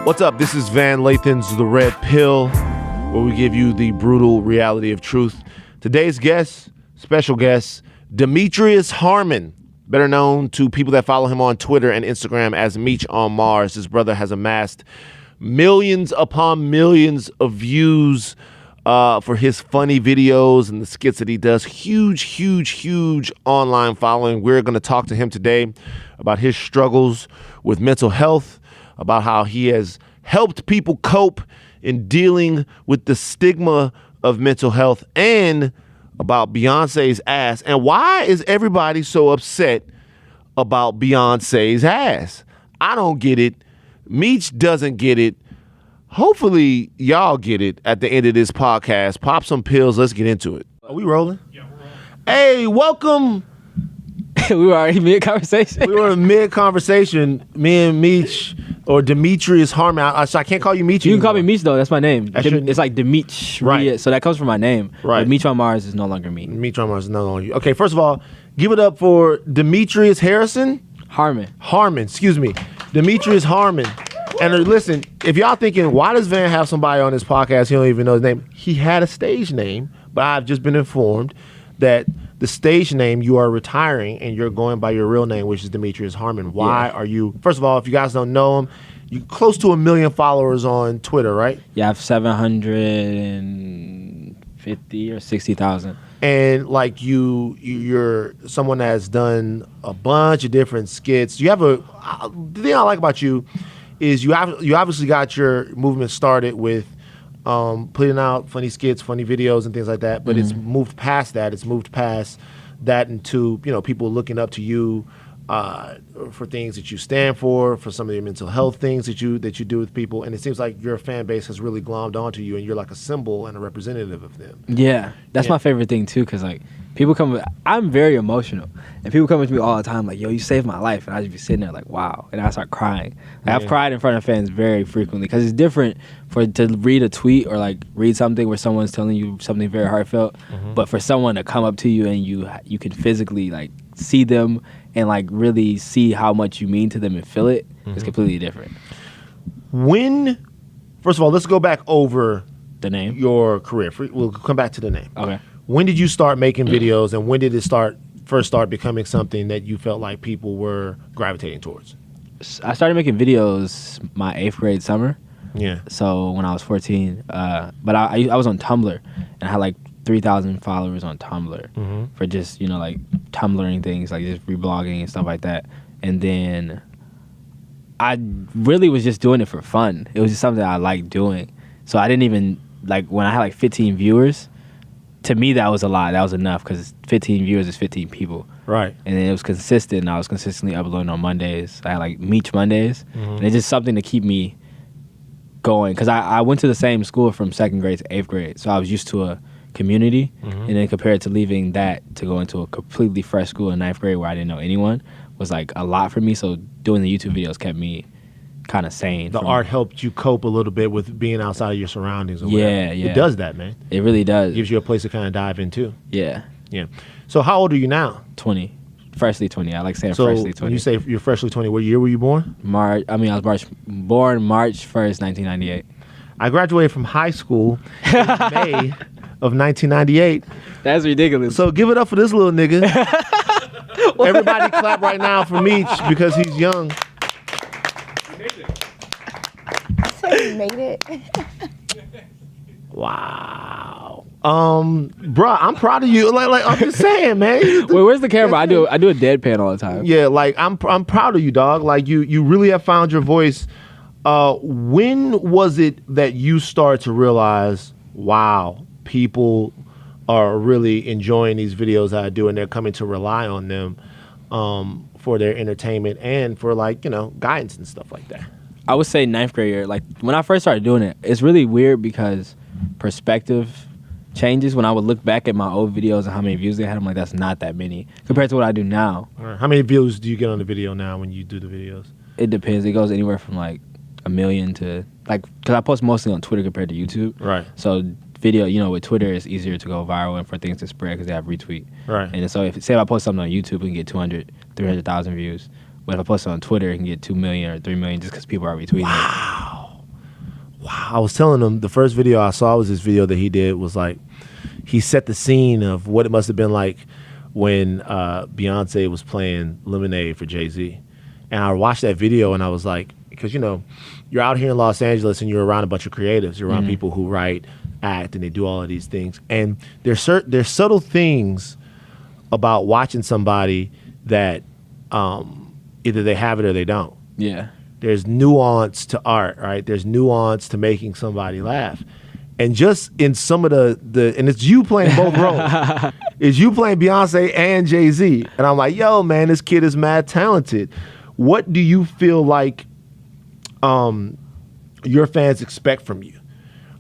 What's up? This is Van Lathan's The Red Pill, where we give you the brutal reality of truth. Today's guest, special guest, Demetrius Harmon, better known to people that follow him on Twitter and Instagram as Meech on Mars. His brother has amassed millions upon millions of views for his funny videos and the skits that he does. Huge online following. We're going to talk to him today about his struggles with mental health, about how he has helped people cope in dealing with the stigma of mental health, and about Beyonce's ass. And why is everybody so upset about Beyonce's ass? I don't get it. Meech doesn't get it. Hopefully y'all get it at the end of this podcast. Pop some pills. Let's get into it. Are we rolling? Yeah, we're rolling. Hey, welcome. We were already mid-conversation. We were in mid-conversation. Me and Meech, or Demetrius Harmon. So I can't call you Meech You can anymore. call me Meech, though. That's my name. shouldn't- It's like Demetrius. Right. So that comes from my name. Right. But Meech on Mars is no longer me. Meech on Mars is no longer you. Okay, first of all, give it up for Demetrius Harrison. Harmon. Excuse me. Demetrius Harmon. And listen, if y'all thinking, why does Van have somebody on his podcast, he don't even know his name? He had a stage name, but I've just been informed that the stage name, you are retiring and you're going by your real name, which is Demetrius Harmon. Why are you, first of all, if you guys don't know him, you close to 1 million followers on Twitter, right? Yeah, I have 750 or 60,000. And like you're someone that's done a bunch of different skits. You have the thing I like about you is you obviously got your movement started with putting out funny skits, funny videos, and things like that. But it's moved past that. It's moved past that into people looking up to you for things that you stand for some of your mental health things that you do with people. And it seems like your fan base has really glommed onto you, and you're like a symbol and a representative of them. Yeah, that's my favorite thing too, because like people I'm very emotional, and people come up to me all the time like, "Yo, you saved my life," and I just be sitting there like, "Wow," and I start crying. I've cried in front of fans very frequently because it's different to read a tweet or like read something where someone's telling you something very heartfelt, but for someone to come up to you and you can physically like see them and like really see how much you mean to them and feel it, it's completely different. First of all, let's go back over The name? your career. We'll come back to the name. Okay. When did you start making videos, and when did it first start becoming something that you felt like people were gravitating towards? I started making videos my 8th grade summer. Yeah. So when I was 14, but I was on Tumblr, and I had like 3,000 followers on Tumblr for just like Tumblring things, like just reblogging and stuff like that. And then I really was just doing it for fun. It was just something I liked doing. So I didn't even like when I had like 15 viewers. To me, that was a lot. That was enough because 15 viewers is 15 people. Right. And then it was consistent. And I was consistently uploading on Mondays. I had like Meech Mondays, and it's just something to keep me going because I went to the same school from 2nd grade to 8th grade, so I was used to a community, and then compared to leaving that to go into a completely fresh school in 9th grade where I didn't know anyone was like a lot for me. So doing the YouTube videos kept me kind of sane. The art helped you cope a little bit with being outside of your surroundings. Or Yeah. It does that, man. It really does. It gives you a place to kind of dive into. Yeah. Yeah. So how old are you now? 20. Freshly 20. I like saying So freshly 20. when you say you're freshly 20, what year were you born? I was born March 1st, 1998. I graduated from high school in May of 1998. That's ridiculous. So give it up for this little nigga. Everybody clap right now for Meech because he's young. So you made it. Wow. Bruh, I'm proud of you. Like I'm just saying, man. Wait, where's the camera? I do a deadpan all the time. Yeah, like I'm proud of you, dog. Like you really have found your voice. When was it that you started to realize, wow, people are really enjoying these videos that I do, and they're coming to rely on them for their entertainment and for guidance and stuff like that? I would say 9th grade year. Like when I first started doing it, it's really weird because perspective changes. When I would look back at my old videos and how many views they had, I'm like, that's not that many compared to what I do now. How many views do you get on the video now when you do the videos? It depends. It goes anywhere from like 1 million to because I post mostly on Twitter compared to YouTube. Right. So video, with Twitter, it's easier to go viral and for things to spread because they have retweet. Right. And so if I post something on YouTube, we can get 200, 300,000 views. But if I post it on Twitter, it can get 2 million or 3 million just because people are retweeting it. wow, I was telling him the first video I saw was this video that he did was like, he set the scene of what it must have been like when Beyonce was playing Lemonade for Jay-Z. And I watched that video and I was like, because, you know, you're out here in Los Angeles and you're around a bunch of creatives. You're around people who write, act, and they do all of these things. And there's subtle things about watching somebody that either they have it or they don't. Yeah. There's nuance to art, right? There's nuance to making somebody laugh. And just in some of the and it's you playing both roles. It's you playing Beyonce and Jay-Z. And I'm like, yo, man, this kid is mad talented. What do you feel like your fans expect from you?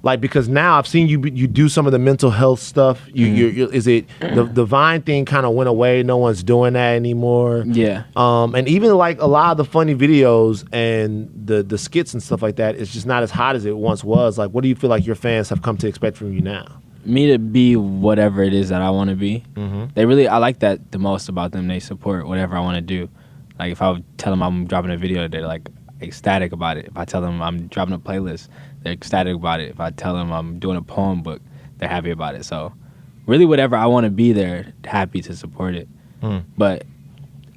Like, because now I've seen you do some of the mental health stuff. Is it the Vine thing kind of went away? No one's doing that anymore. Yeah. And even like a lot of the funny videos and the skits and stuff like that, it's just not as hot as it once was. Like, what do you feel like your fans have come to expect from you now? Me to be whatever it is that I want to be. I like that the most about them. They support whatever I want to do. Like, if I would tell them I'm dropping a video, they're like ecstatic about it. If I tell them I'm dropping a playlist, they're ecstatic about it. If I tell them I'm doing a poem book, they're happy about it. So really whatever I want to be, they're happy to support it. But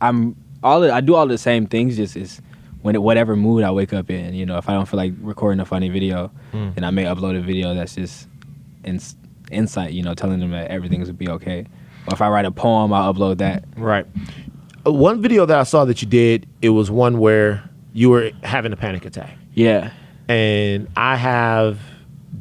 I do all the same things, just is whatever mood I wake up in. You know, if I don't feel like recording a funny video, then I may upload a video that's just insight, you know, telling them that everything's gonna be okay. Or if I write a poem, I'll upload that. Right. One video that I saw that you did, it was one where you were having a panic attack. Yeah. And I have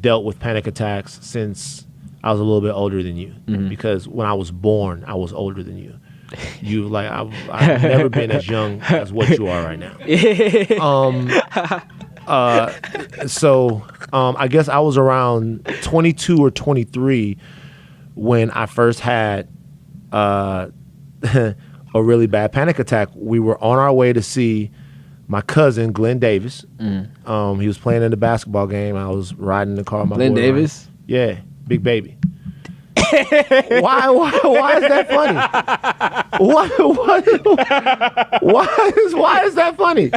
dealt with panic attacks since I was a little bit older than you. Because when I was born, I was older than you. I've never been as young as what you are right now. So I guess I was around 22 or 23 when I first had a really bad panic attack. We were on our way to see my cousin, Glenn Davis. He was playing in the basketball game. I was riding in the car with my Glenn boy Davis? Ryan. Yeah, Big Baby. Why is that funny? Why is that funny?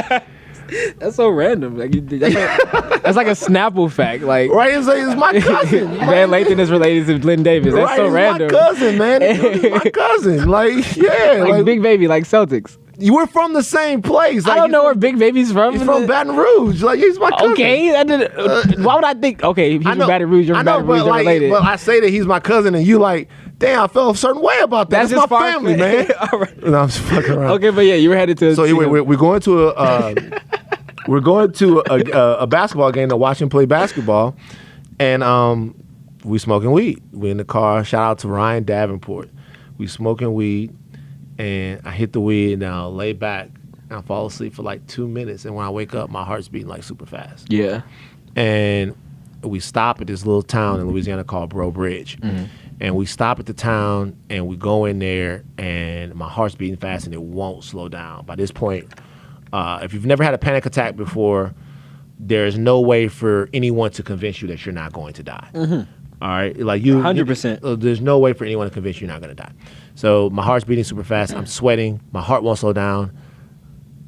That's so random. Like that's like a Snapple fact. Like, right? It's my cousin. Van Lathan is related to Glenn Davis. That's right, so it's random. My cousin, man. It's my cousin. Like, yeah, like Big Baby, like Celtics. You were from the same place. Like, I don't know where Big Baby's from. He's from Baton Rouge. Like, he's my cousin. Okay, why would I think? Okay, he's from Baton Rouge. You're from Baton Rouge. They're related. But I say that he's my cousin, and you like, damn, I felt a certain way about that. That's my family, man. All right. No, I'm just fucking around. Okay, but yeah, you were headed to. So anyway, we're going to a basketball game to watch him play basketball, and we smoking weed. We in the car. Shout out to Ryan Davenport. We smoking weed, and I hit the weed, and I lay back. I fall asleep for like 2 minutes, and when I wake up, my heart's beating like super fast. Yeah. And we stop at this little town in Louisiana called Bro Bridge. And we stop at the town, and we go in there, and my heart's beating fast, and it won't slow down. By this point, if you've never had a panic attack before, there is no way for anyone to convince you that you're not going to die. All right? Like 100%. There's no way for anyone to convince you you're not going to die. So my heart's beating super fast. I'm sweating. My heart won't slow down.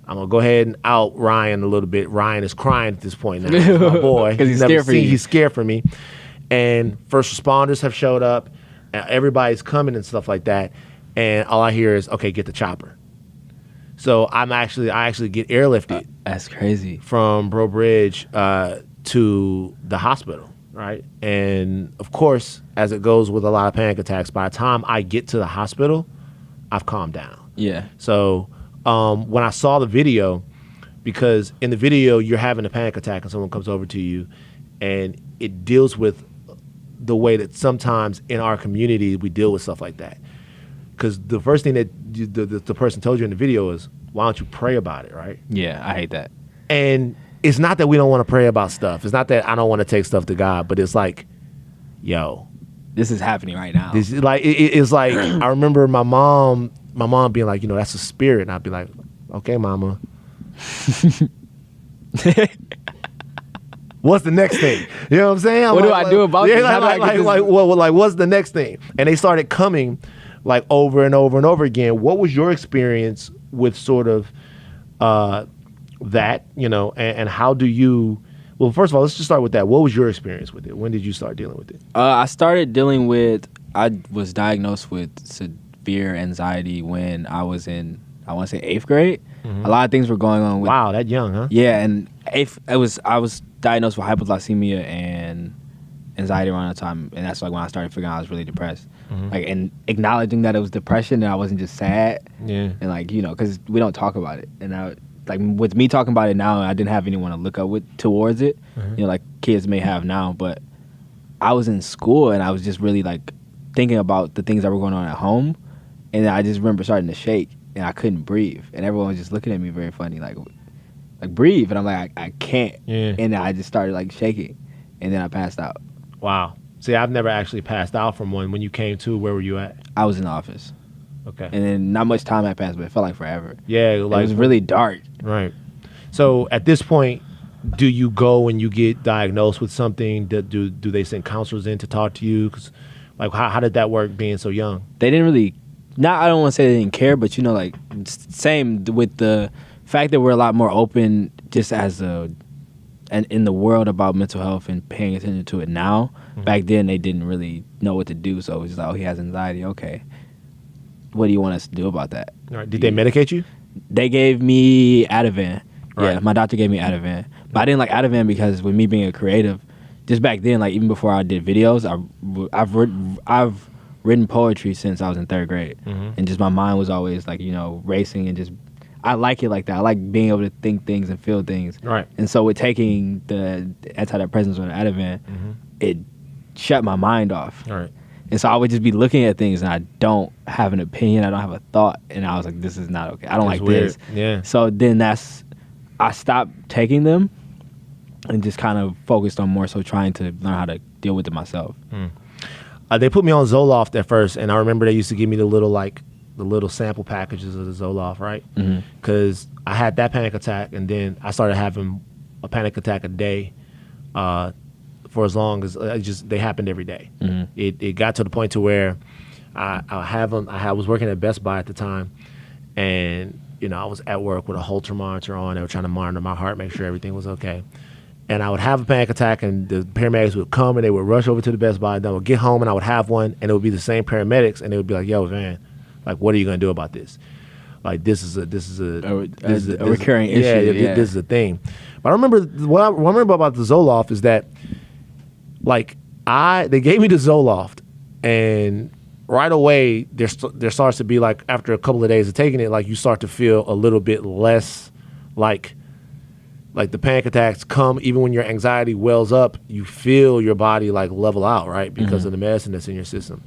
I'm going to go ahead and out Ryan a little bit. Ryan is crying at this point now. He's my boy. Because he's scared for you. He's scared for me. And first responders have showed up. And everybody's coming and stuff like that. And all I hear is, okay, get the chopper. So I actually get airlifted. That's crazy. From Bro Bridge to the hospital, right? And of course, as it goes with a lot of panic attacks, by the time I get to the hospital, I've calmed down. Yeah. So when I saw the video, because in the video you're having a panic attack and someone comes over to you, and it deals with the way that sometimes in our community we deal with stuff like that. Because the first thing that the person told you in the video is, why don't you pray about it, right? Yeah, I hate that. And it's not that we don't want to pray about stuff. It's not that I don't want to take stuff to God, but it's like, yo, this is happening right now. This is like it's like I remember my mom being like, that's a spirit, and I'd be like, okay, mama. What's the next thing? You know what I'm saying? What do I do about this? Like, what's the next thing? And they started coming like over and over and over again. What was your experience with sort of that, and how do you, Well, first of all, let's just start with that. What was your experience with it? When did you start dealing with it? I started dealing with. I was diagnosed with severe anxiety when I was in, I want to say 8th grade. A lot of things were going on with. Wow, that young, huh? Yeah, and I was diagnosed with hypoglycemia and anxiety around the time, and that's like when I started figuring out I was really depressed. Like, and acknowledging that it was depression and I wasn't just sad. Yeah. And like, you know, because we don't talk about it, and I, like, with me talking about it now, I didn't have anyone to look up with towards it. You know, like kids may have now, but I was in school and I was just really like thinking about the things that were going on at home, and I just remember starting to shake and I couldn't breathe, and everyone was just looking at me very funny, like breathe, and I'm like, I can't. Yeah. And I just started like shaking, and then I passed out. Wow. See, I've never actually passed out from one. When you came to, where were you at? I was in the office, Okay. and then not much time had passed, but it felt like forever. Yeah, It like was really dark. right. So at this point, do you go and you get diagnosed with something? Do they send counselors in to talk to you? 'Cause, like, how did that work being so young? They didn't really, not, I don't want to say they didn't care, but you know, like, same with the fact that we're a lot more open just as and in the world about mental health and paying attention to it now. Back then they didn't really know what to do, so it was just like, oh, he has anxiety, okay, what do you want us to do about that? All right. Did they medicate you? They gave me Ativan. Yeah, Right. my doctor gave me Ativan, but I didn't like Ativan because with me being a creative, just back then, like even before I did videos, I've written poetry since I was in 3rd grade, and just my mind was always like, you know, racing, and just I like it like that. I like being able to think things and feel things. Right. And so with taking the antidepressants or the Ativan, it shut my mind off. All right. And so I would just be looking at things and I don't have an opinion, I don't have a thought, and I was like, this is not okay. I don't It's like weird. this. Yeah. So then I stopped taking them and just kind of focused on more so trying to learn how to deal with it myself. They put me on Zoloft at first, and I remember they used to give me the little sample packages of the Zoloft, right? Because I had that panic attack, and then I started having a panic attack a day for as long as they happened every day. It got to the point to where I was working at Best Buy at the time, and you know, I was at work with a Holter monitor on. They were trying to monitor my heart, make sure everything was okay. And I would have a panic attack, and the paramedics would come, and they would rush over to the Best Buy. Then I would get home, and I would have one, and it would be the same paramedics, and they would be like, "Yo, man, like, what are you gonna do about this? Like, this is a recurring issue. Yeah. This is a thing." But I remember what I remember about the Zoloft is that, like, they gave me the Zoloft, and right away there starts to be, like, after a couple of days of taking it, like, you start to feel a little bit less like the panic attacks come. Even when your anxiety wells up, you feel your body like level out, right? Because of the medicine that's in your system.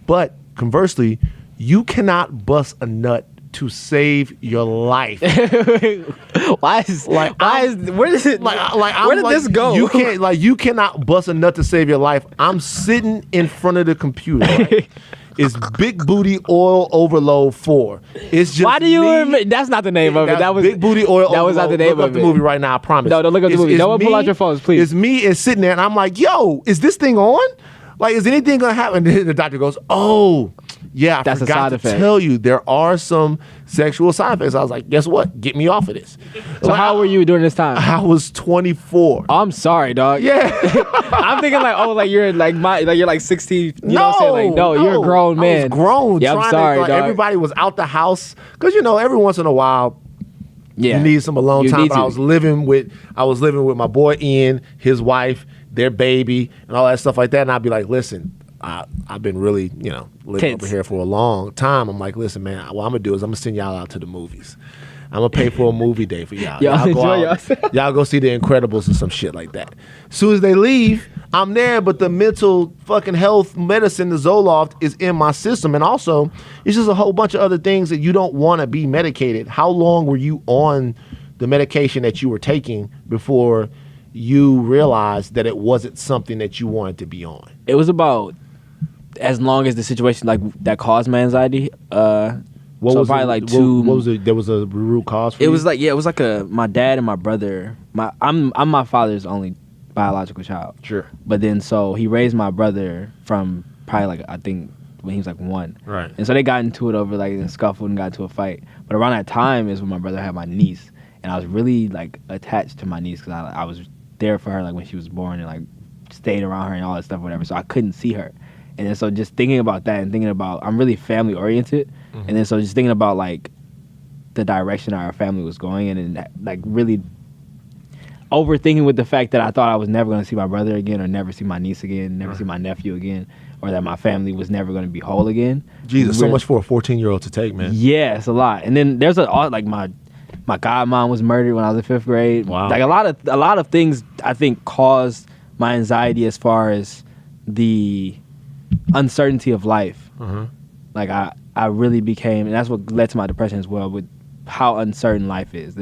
But conversely, you cannot bust a nut to save your life. Where did this go? You cannot bust a nut to save your life. I'm sitting in front of the computer, right? It's Big Booty Oil Overload 4. It's just Why do you? That's not the name of it. That was Big Booty Oil. That was not the name look of up the it. movie right now. I promise. No, don't look up the movie. No one pull out your phones, please. It's me and sitting there, and I'm like, "Yo, is this thing on? Like, is anything gonna happen?" And the doctor goes, "Oh, yeah, That's a forgot side to effect. tell you there are some sexual side effects." I was like, "Guess what? Get me off of this." So how were you during this time? I was 24. Oh, I'm sorry, dog. Yeah. I'm thinking like, oh, like you're like 16. You know what I'm saying? Like, no, you're a grown man. I was grown. Yeah, I'm sorry, dog. Everybody was out the house because, you know, every once in a while Yeah. you need some alone You time. need But to. I was living with my boy Ian, his wife, their baby, and all that stuff like that. And I'd be like, "Listen, I've been really, you know, living Tense. over here for a long time." I'm like, "Listen, man, what I'm gonna do is I'm gonna send y'all out to the movies. I'm gonna pay for a movie day for y'all. Y'all go enjoy out, yourself. y'all go see The Incredibles or some shit like that." As soon as they leave, I'm there, but the mental fucking health medicine, the Zoloft, is in my system. And also, it's just a whole bunch of other things that you don't want to be medicated. How long were you on the medication that you were taking before you realized that it wasn't something that you wanted to be on? It was about as long as the situation like that caused my anxiety. What So was probably it, like what- two- What was it? There was a root cause for It you? was like, yeah, it was like my dad and my brother. I'm my father's only biological child. Sure. But then so he raised my brother from probably like, I think when he was like 1. Right. And so they got into it over like a scuffle and got into a fight. But around that time is when my brother had my niece, and I was really like attached to my niece because I was there for her like when she was born and like stayed around her and all that stuff, whatever. So I couldn't see her, and then so just thinking about that and thinking about I'm really family oriented, and then so just thinking about like the direction our family was going in, and like really overthinking with the fact that I thought I was never going to see my brother again, or never see my niece again, never see my nephew again, or that my family was never going to be whole again. Jesus, so much for a 14-year-old to take, man. Yeah, it's a lot. And then there's like my godmom was murdered when I was in 5th grade. Wow. Like a lot of things I think caused my anxiety as far as the uncertainty of life. Like I really became, and that's what led to my depression as well, with how uncertain life is.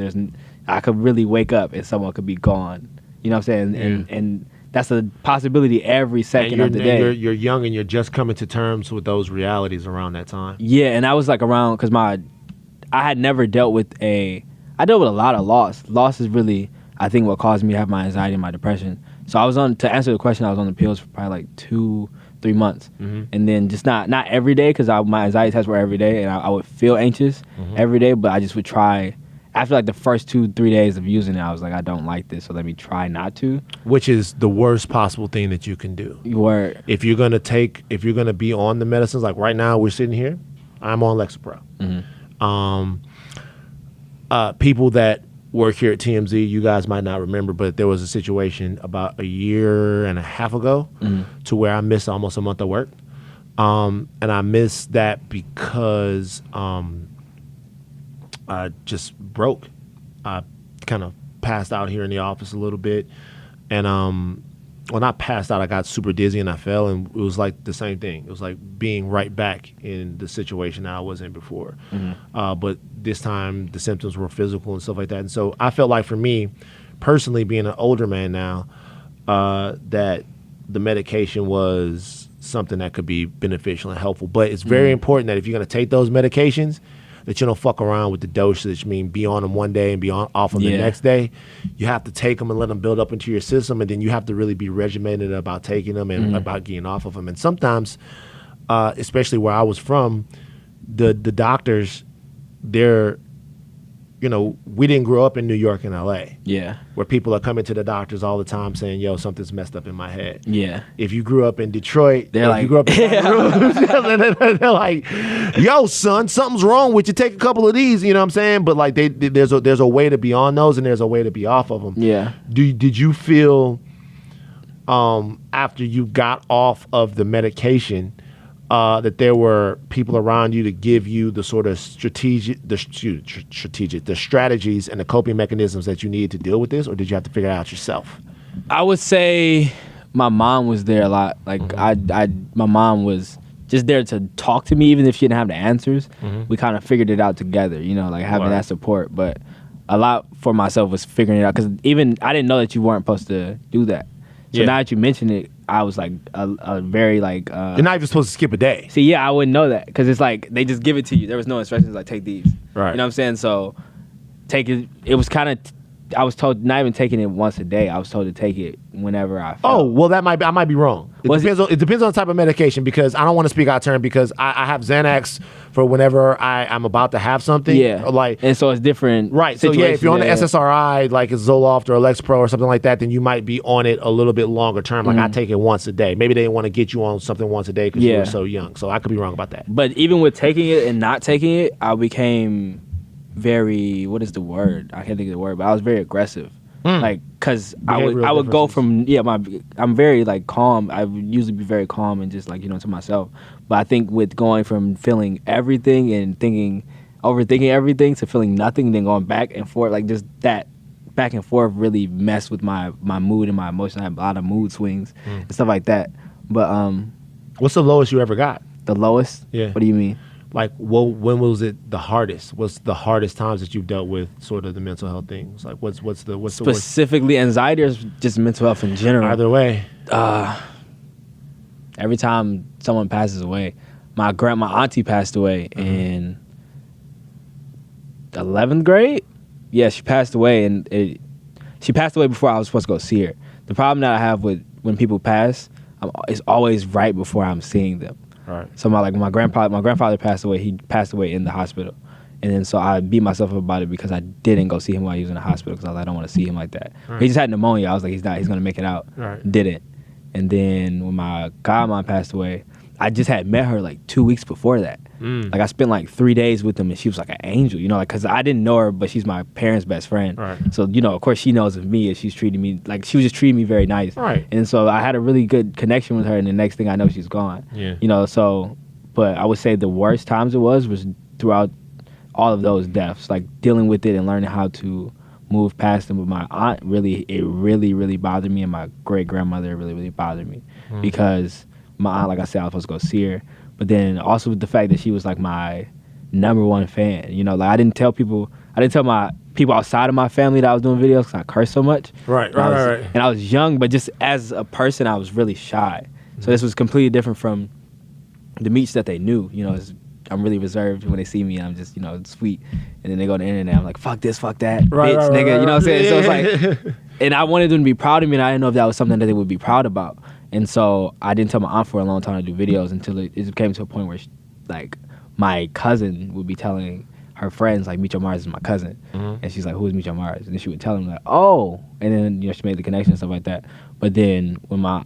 I could really wake up and someone could be gone. You know what I'm saying? And that's a possibility every second of the day. You're young and you're just coming to terms with those realities around that time. Yeah, and I was like around, because I had never dealt with I dealt with a lot of loss. Loss is really, I think, what caused me to have my anxiety and my depression. So to answer the question, I was on the pills for probably like 2-3 months. And then just not every day, because my anxiety tests were every day, and I would feel anxious every day, but I just would try. After like the first 2-3 days of using it, I was like, I don't like this, so let me try not to. Which is the worst possible thing that you can do. If you're gonna be on the medicines, like right now we're sitting here, I'm on Lexapro. People that work here at TMZ, you guys might not remember, but there was a situation about 1.5 years ago to where I missed almost a month of work. And I missed that because I just broke. I kind of passed out here in the office a little bit. And, well, not passed out, I got super dizzy and I fell, and it was like the same thing. It was like being right back in the situation that I was in before. But this time the symptoms were physical and stuff like that. And so I felt like for me, personally, being an older man now, that the medication was something that could be beneficial and helpful. But it's very important that if you're going to take those medications, that you don't fuck around with the dosage. I mean, be on them one day and be off them the next day. You have to take them and let them build up into your system, and then you have to really be regimented about taking them and about getting off of them. And sometimes, especially where I was from, the doctors, we didn't grow up in New York and LA. Yeah. Where people are coming to the doctors all the time saying, yo, something's messed up in my head. Yeah. If you grew up in Detroit, they're like, you grew up in they're like, yo, son, something's wrong with you. Take a couple of these, you know what I'm saying? But like there's a way to be on those and there's a way to be off of them. Yeah. Did you feel after you got off of the medication that there were people around you to give you the sort of the strategies and the coping mechanisms that you needed to deal with this, or did you have to figure it out yourself? I would say my mom was there a lot. Like my mom was just there to talk to me, even if she didn't have the answers. We kind of figured it out together, like having that support. But a lot for myself was figuring it out, because even I didn't know that you weren't supposed to do that. So now that you mention it, I was like a very like. You're not even supposed to skip a day. See, yeah, I wouldn't know that, because it's like they just give it to you. There was no instructions like take these. Right. You know what I'm saying? So take it. It was kind of. I was told not even taking it once a day. I was told to take it whenever I felt. Oh, well, I might be wrong. It depends on the type of medication, because I don't want to speak out of turn, because I have Xanax for whenever I'm about to have something. Yeah. And so it's different. Right. So yeah, if you're on the SSRI, like it's Zoloft or Lexapro or something like that, then you might be on it a little bit longer term. Like I take it once a day. Maybe they didn't want to get you on something once a day because you were so young. So I could be wrong about that. But even with taking it and not taking it, I became very, what is the word? I can't think of the word, but I was very aggressive. Like, cause I would go from, I'm very like calm. I would usually be very calm and just like, to myself. But I think with going from feeling everything and overthinking everything to feeling nothing, then going back and forth, like just that back and forth really messed with my mood and my emotion. I had a lot of mood swings and stuff like that. But what's the lowest you ever got? The lowest? Yeah. What do you mean? Like, when was it the hardest? What's the hardest times that you've dealt with sort of the mental health things? Like, what's the worst? Specifically anxiety, or just mental health in general? Either way. Every time someone passes away, my auntie passed away in 11th grade. Yeah, she passed away, and she passed away before I was supposed to go see her. The problem that I have with when people pass, it's always right before I'm seeing them. Right. So my grandfather passed away. He passed away in the hospital, And then so I beat myself up about it because I didn't go see him while he was in the hospital because I was like, I don't want to see him like that. Right. He just had pneumonia. I was like, he's not. He's gonna make it out. Right. Didn't. And then when my godmom passed away, I just had met her like 2 weeks before that. Like I spent like 3 days with them, and she was like an angel, you know, like because I didn't know her, but she's my parents' best friend. Right. So you know, of course, she knows of me, and she's treating me like she was just treating me very nice. Right. And so I had a really good connection with her, and the next thing I know, she's gone. Yeah. You know, so but I would say the worst times it was throughout all of those deaths, like dealing with it and learning how to move past them. With my aunt, it really bothered me, and my great grandmother really bothered me because my aunt, like I said, I was supposed to go see her, but then also with the fact that she was like my #1 fan. You know, like I didn't tell my people outside of my family that I was doing videos because I curse so much. Right. And I was young, but just as a person, I was really shy. So this was completely different from the Meats that they knew. You know, I'm really reserved when they see me. I'm just, you know, sweet. And then they go on the internet. I'm like, fuck this, fuck that, bitch, nigga. You know what I'm saying? So it's like, and I wanted them to be proud of me, and I didn't know if that was something that they would be proud about. And so I didn't tell my aunt for a long time to do videos until it came to a point where, like, my cousin would be telling her friends, like, Micho Mars is my cousin. And she's like, who is Micho Mars? And then she would tell them, like, oh. And then, you know, she made the connection and stuff like that. But then when my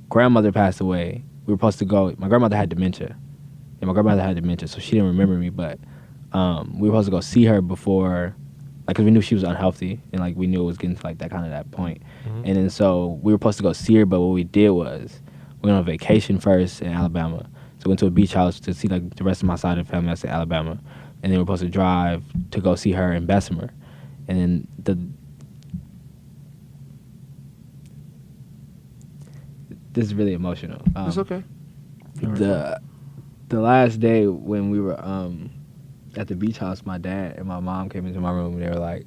grandmother passed away, we were supposed to go. My grandmother had dementia. And my grandmother had dementia, so she didn't remember me. But we were supposed to go see her before, like, because we knew she was unhealthy, and like we knew it was getting to like that point. And then so we were supposed to go see her, but what we did was we went on vacation first in Alabama. So we went to a beach house to see like the rest of my side of the family. That's in Alabama, and then we were supposed to drive to go see her in Bessemer. And then this is really emotional. It's okay. The last day when we were at the beach house, my dad and my mom came into my room, and they were like,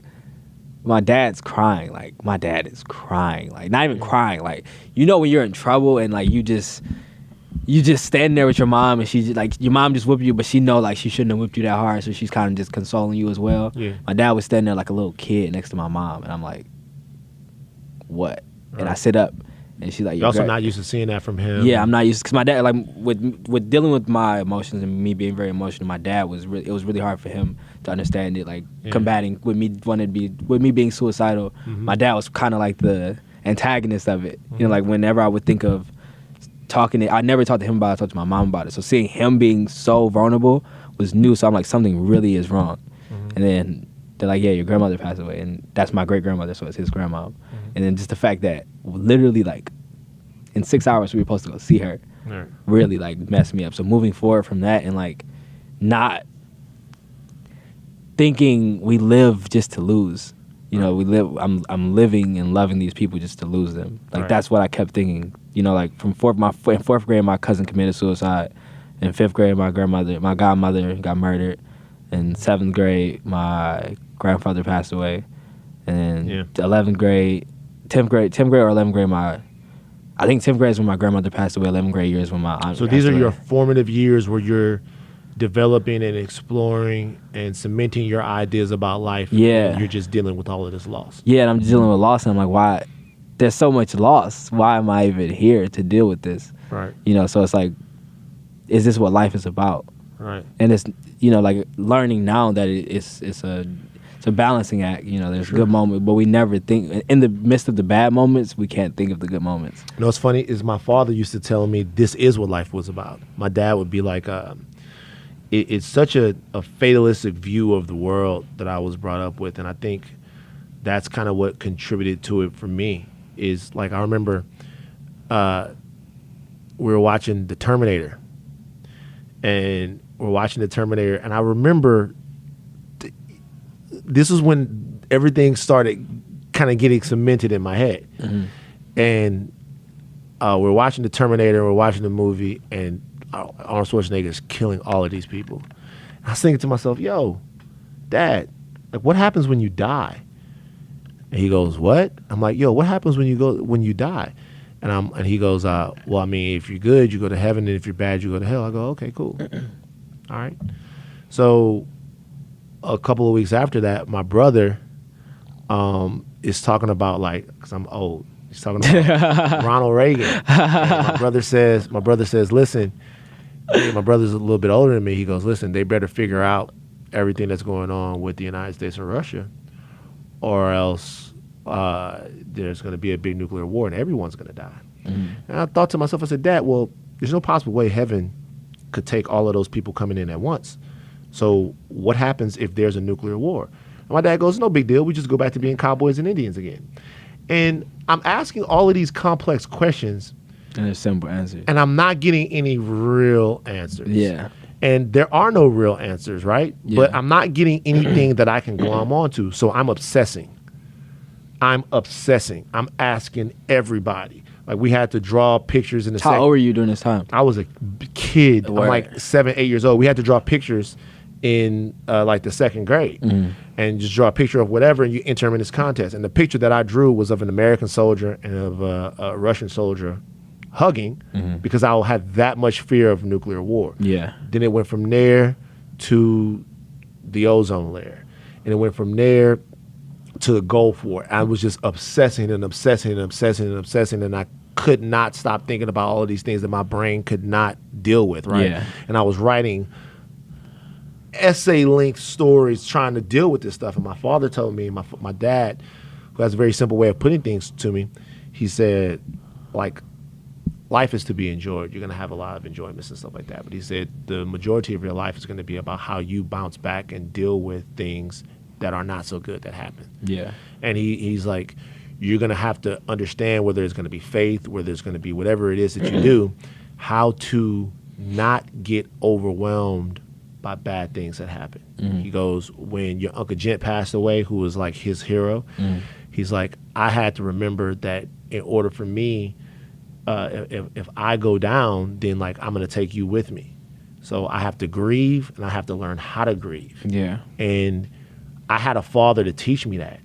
my dad's crying. Like, my dad is crying. Like, not even crying. Like, you know when you're in trouble and like you just standing there with your mom, and she's like, your mom just whipped you, but she know like she shouldn't have whipped you that hard, so she's kind of just consoling you as well. Yeah. My dad was standing there like a little kid next to my mom, and I'm like, what? Right. And I sit up, and she's like, you're also not used to seeing that from him. Yeah, I'm not used to, because my dad, like, with dealing with my emotions and me being very emotional, my dad was it was really hard for him to understand it, like, combating with me being suicidal. My dad was kind of like the antagonist of it. You know, like, whenever I would think of talking, I never talked to him about it, I talked to my mom about it. So seeing him being so vulnerable was new, so I'm like, something really is wrong. And then they're like, yeah, your grandmother passed away, and that's my great grandmother, so it's his grandma. And then just the fact that literally, like, in 6 hours we were supposed to go see her, really like messed me up. So moving forward from that, and like not thinking we live just to lose. You know, I'm living and loving these people just to lose them. Like, that's what I kept thinking. You know, like in fourth grade, my cousin committed suicide. In 5th grade, my godmother got murdered. In 7th grade, my grandfather passed away. And then 11th grade, 10th grade or 11th grade, I think 10th grade is when my grandmother passed away. 11th grade years when my aunt. So these are your formative years where you're developing and exploring and cementing your ideas about life. Yeah. And you're just dealing with all of this loss. Yeah, and I'm dealing with loss, and I'm like, why? There's so much loss. Why am I even here to deal with this? Right. You know, so it's like, is this what life is about? Right. And it's, you know, like learning now that it's a balancing act. You know, there's good moments, but we never think, in the midst of the bad moments, we can't think of the good moments. You know what's funny is my father used to tell me this is what life was about. My dad would be like, it's such a fatalistic view of the world that I was brought up with, and I think that's kind of what contributed to it for me. Is like, I remember we were watching The Terminator, and I remember this is when everything started kind of getting cemented in my head. And we're watching The Terminator, we're watching the movie, and Arnold Schwarzenegger is killing all of these people. And I was thinking to myself, yo, Dad, like, what happens when you die? And he goes, what? I'm like, yo, what happens when you die? And he goes, well, I mean, if you're good, you go to heaven, and if you're bad, you go to hell. I go, okay, cool. All right. So a couple of weeks after that, my brother is talking about, like, because I'm old, he's talking about Ronald Reagan. And my brother says, listen, my brother's a little bit older than me. He goes, listen, they better figure out everything that's going on with the United States and Russia, or else there's going to be a big nuclear war and everyone's going to die. And I thought to myself, I said, Dad, well, there's no possible way heaven could take all of those people coming in at once. So what happens if there's a nuclear war? And my dad goes, no big deal. We just go back to being cowboys and Indians again. And I'm asking all of these complex questions. And there's simple answers. And I'm not getting any real answers. Yeah. And there are no real answers, right? Yeah. But I'm not getting anything that I can glom onto. So I'm obsessing. I'm asking everybody. Like, we had to draw pictures in the How old were you during this time? I was a kid. Word. I'm like 7, 8 years old. We had to draw pictures in like the second grade and just draw a picture of whatever, and you enter them in this contest. And the picture that I drew was of an American soldier and of a Russian soldier hugging because I had that much fear of nuclear war. Yeah. Then it went from there to the ozone layer. And it went from there to the Gulf War. I was just obsessing and obsessing and obsessing and obsessing, and I could not stop thinking about all of these things that my brain could not deal with, right? Yeah. And I was writing essay-length stories trying to deal with this stuff. And my father told me, my dad, who has a very simple way of putting things to me, he said, like, life is to be enjoyed. You're going to have a lot of enjoyments and stuff like that. But he said the majority of your life is going to be about how you bounce back and deal with things that are not so good that happen. Yeah. And he's like, you're going to have to understand whether there's going to be faith, whether there's going to be whatever it is that you do, how to not get overwhelmed by bad things that happen. He goes, when your Uncle Gent passed away, who was like his hero, he's like, I had to remember that in order for me, if I go down, then like I'm going to take you with me. So I have to grieve, and I have to learn how to grieve. Yeah. And I had a father to teach me that.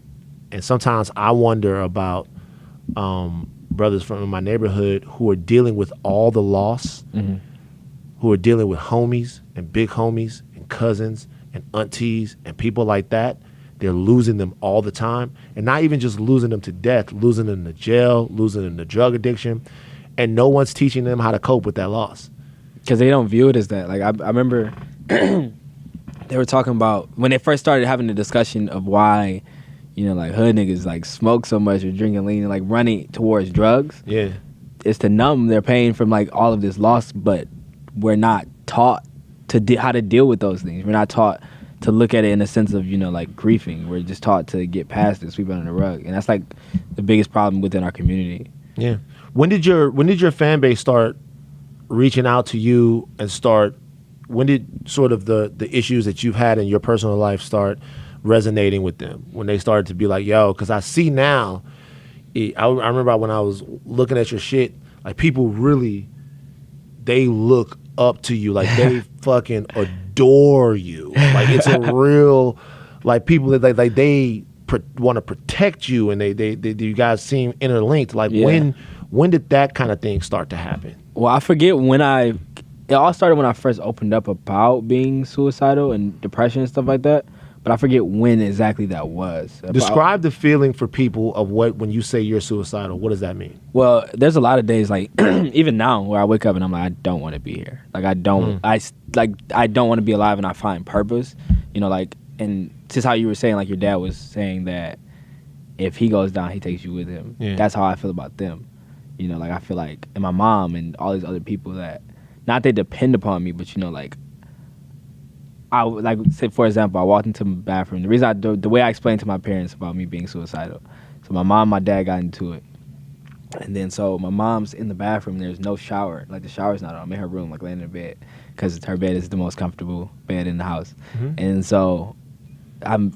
And sometimes I wonder about brothers from my neighborhood who are dealing with all the loss, who are dealing with homies and big homies and cousins and aunties and people like that. They're losing them all the time. And not even just losing them to death, losing them to jail, losing them to drug addiction. And no one's teaching them how to cope with that loss. Because they don't view it as that. Like, I remember they were talking about when they first started having the discussion of why, you know, like hood niggas like smoke so much or drinking lean and like running towards drugs. Yeah. It's to numb their pain from like all of this loss, but we're not taught to how to deal with those things. We're not taught to look at it in a sense of, you know, like grieving. We're just taught to get past it, sweep it under the rug. And that's like the biggest problem within our community. Yeah. When did your fan base start reaching out to you and when did sort of the issues that you've had in your personal life start resonating with them? When they started to be like, yo, because I see now, I remember when I was looking at your shit, like people really, they look up to you. Like they fucking adore you. Like it's a real, like people that they want to protect you, and they you guys seem interlinked. Like when did that kind of thing start to happen? Well, I forget when it all started when I first opened up about being suicidal and depression and stuff like that. But I forget when exactly that was. Describe the feeling for people of when you say you're suicidal. What does that mean? Well, there's a lot of days, like even now, where I wake up and I'm like, I don't want to be here. Like I don't want to be alive, and I find purpose. You know, like, and just how you were saying, like your dad was saying that if he goes down, he takes you with him. Yeah. That's how I feel about them. You know, like I feel like, and my mom and all these other people that, not they depend upon me, but you know, like. I like say, for example, I walked into my bathroom. The reason the way I explained to my parents about me being suicidal. So my mom, my dad got into it, and then so my mom's in the bathroom. There's no shower. Like the shower's not on. I'm in her room, like laying in bed, because her bed is the most comfortable bed in the house. And so I'm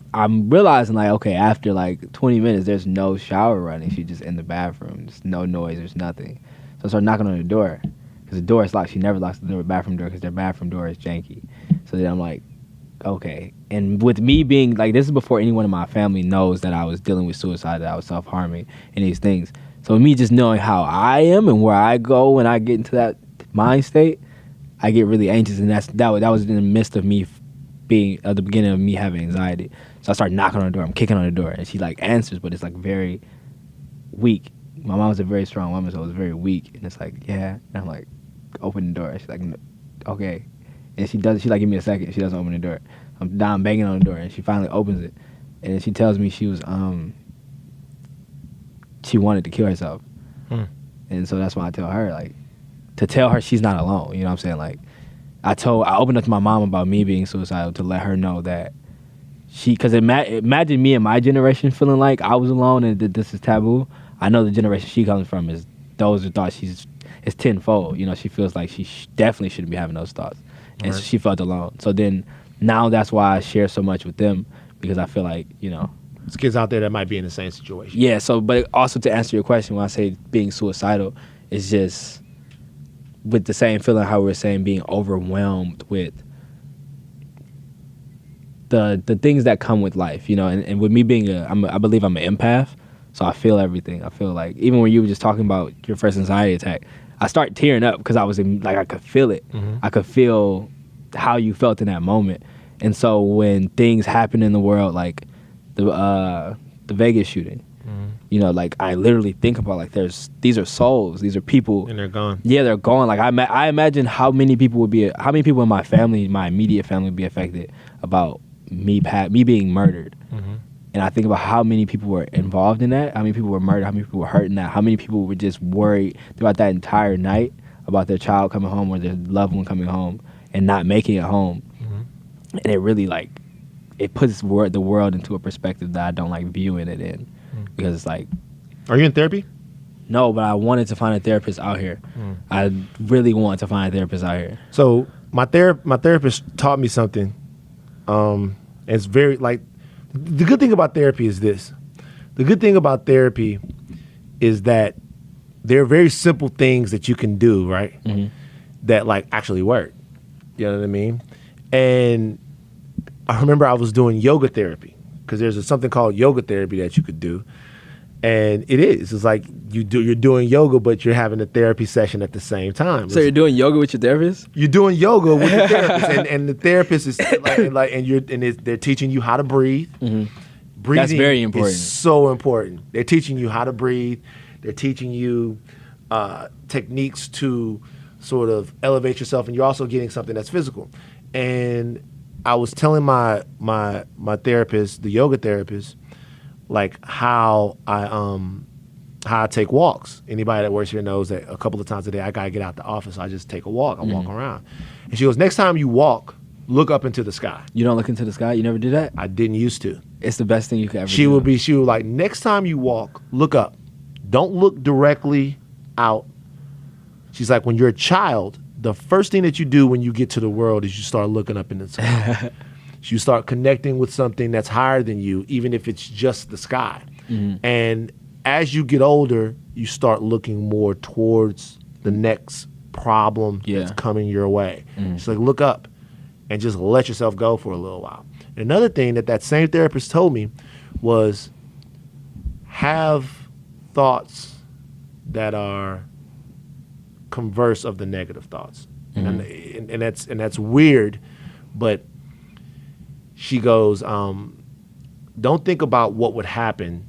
realizing like, okay, after like 20 minutes, there's no shower running. She's just in the bathroom. There's no noise. There's nothing. So I start knocking on the door. Because the door is locked. She never locks the bathroom door because their bathroom door is janky. So then I'm like, okay. And with me being, like, this is before anyone in my family knows that I was dealing with suicide, that I was self-harming and these things. So me just knowing how I am and where I go when I get into that mind state, I get really anxious. And that was in the midst of me being, at the beginning of me having anxiety. So I start knocking on the door. I'm kicking on the door. And she, like, answers, but it's, like, very weak. My mom's a very strong woman, so it was very weak. And it's like, yeah. And I'm like, open the door. She's like, okay. And she like, give me a second. She doesn't open the door. I'm down banging on the door, and she finally opens it, and she tells me she wanted to kill herself. And so that's why I tell her, like, to tell her she's not alone. You know what I'm saying? Like, I opened up to my mom about me being suicidal to let her know that because imagine me and my generation feeling like I was alone and that this is taboo. I know the generation she comes from is those who thought it's tenfold. You know, she feels like she definitely shouldn't be having those thoughts. And so she felt alone. So then now that's why I share so much with them, because I feel like, you know. There's kids out there that might be in the same situation. Yeah, so, but also to answer your question, when I say being suicidal, it's just with the same feeling how we were saying, being overwhelmed with the things that come with life, you know, and with me being I believe I'm an empath, so I feel everything. I feel like, even when you were just talking about your first anxiety attack, I start tearing up because I could feel it. I could feel how you felt in that moment. And so when things happen in the world, like the Vegas shooting, you know, like I literally think about, like, these are souls, these are people, And they're gone. Yeah, they're gone. Like I imagine how many people in my family, my immediate family, would be affected about me being murdered. And I think about how many people were involved in that, how many people were murdered, how many people were hurt in that, how many people were just worried throughout that entire night about their child coming home or their loved one coming home and not making it home. And it really, like, it puts the world into a perspective that I don't like viewing it in, because it's like. Are you in therapy? No, but I wanted to find a therapist out here. I really want to find a therapist out here. So my therapist taught me something. It's very, like, the good thing about therapy is this. The good thing about therapy is that there are very simple things that you can do, right? That, like, actually work. You know what I mean? And I remember I was doing yoga therapy, because there's something called yoga therapy that you could do. And it's like you're doing yoga, but you're having a therapy session at the same time. So you're doing yoga with your therapist? You're doing yoga with the therapist, and the therapist is they're teaching you how to breathe. Breathing That's very important. is so important. They're teaching you how to breathe. They're teaching you techniques to sort of elevate yourself, and you're also getting something that's physical. And I was telling my therapist, the yoga therapist, like how I take walks. Anybody that works here knows that a couple of times a day I gotta get out the office. I just take a walk. I walk around. And she goes, next time you walk, look up into the sky. You don't look into the sky? You never do that? I didn't used to. It's the best thing you could ever do. She would like, next time you walk, look up. Don't look directly out. She's like, when you're a child, the first thing that you do when you get to the world is you start looking up in the sky. You start connecting with something that's higher than you, even if it's just the sky. And as you get older, you start looking more towards the next problem that's coming your way. She's like, look up and just let yourself go for a little while. And another thing that same therapist told me was, have thoughts that are converse of the negative thoughts. And that's weird, but she goes, don't think about what would happen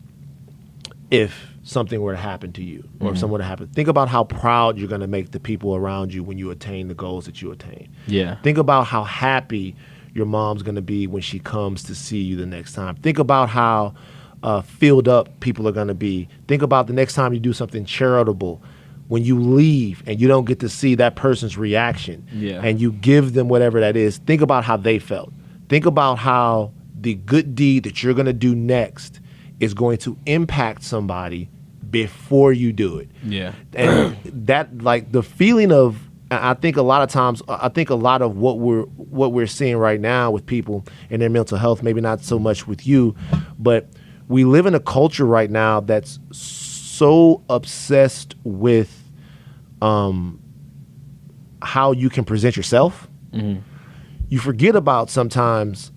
if something were to happen to you, or if something were to happen. Think about how proud you're going to make the people around you when you attain the goals that you attain. Yeah. Think about how happy your mom's going to be when she comes to see you the next time. Think about how filled up people are going to be. Think about the next time you do something charitable, when you leave and you don't get to see that person's reaction, and you give them whatever that is. Think about how they felt. Think about how the good deed that you're going to do next is going to impact somebody before you do it. Yeah. And that, like, the feeling of, I think a lot of times, I think a lot of what we're seeing right now with people and their mental health, maybe not so much with you, but we live in a culture right now that's so obsessed with how you can present yourself. You forget about sometimes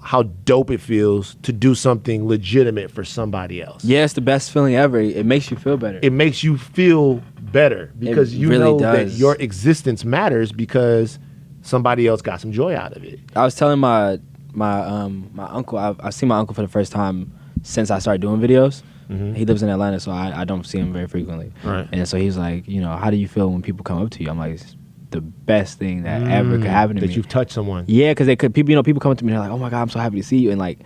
how dope it feels to do something legitimate for somebody else. Yeah, it's the best feeling ever. It makes you feel better. It makes you feel better because you really know does. that your existence matters because somebody else got some joy out of it. I was telling my uncle, I've seen my uncle for the first time since I started doing videos. He lives in Atlanta, so I don't see him very frequently. Right. And so he's like, you know, how do you feel when people come up to you? I'm like, the best thing that ever could happen to me. That you've touched someone. Yeah, because they could people come up to me and they're like, oh my God, I'm so happy to see you, and like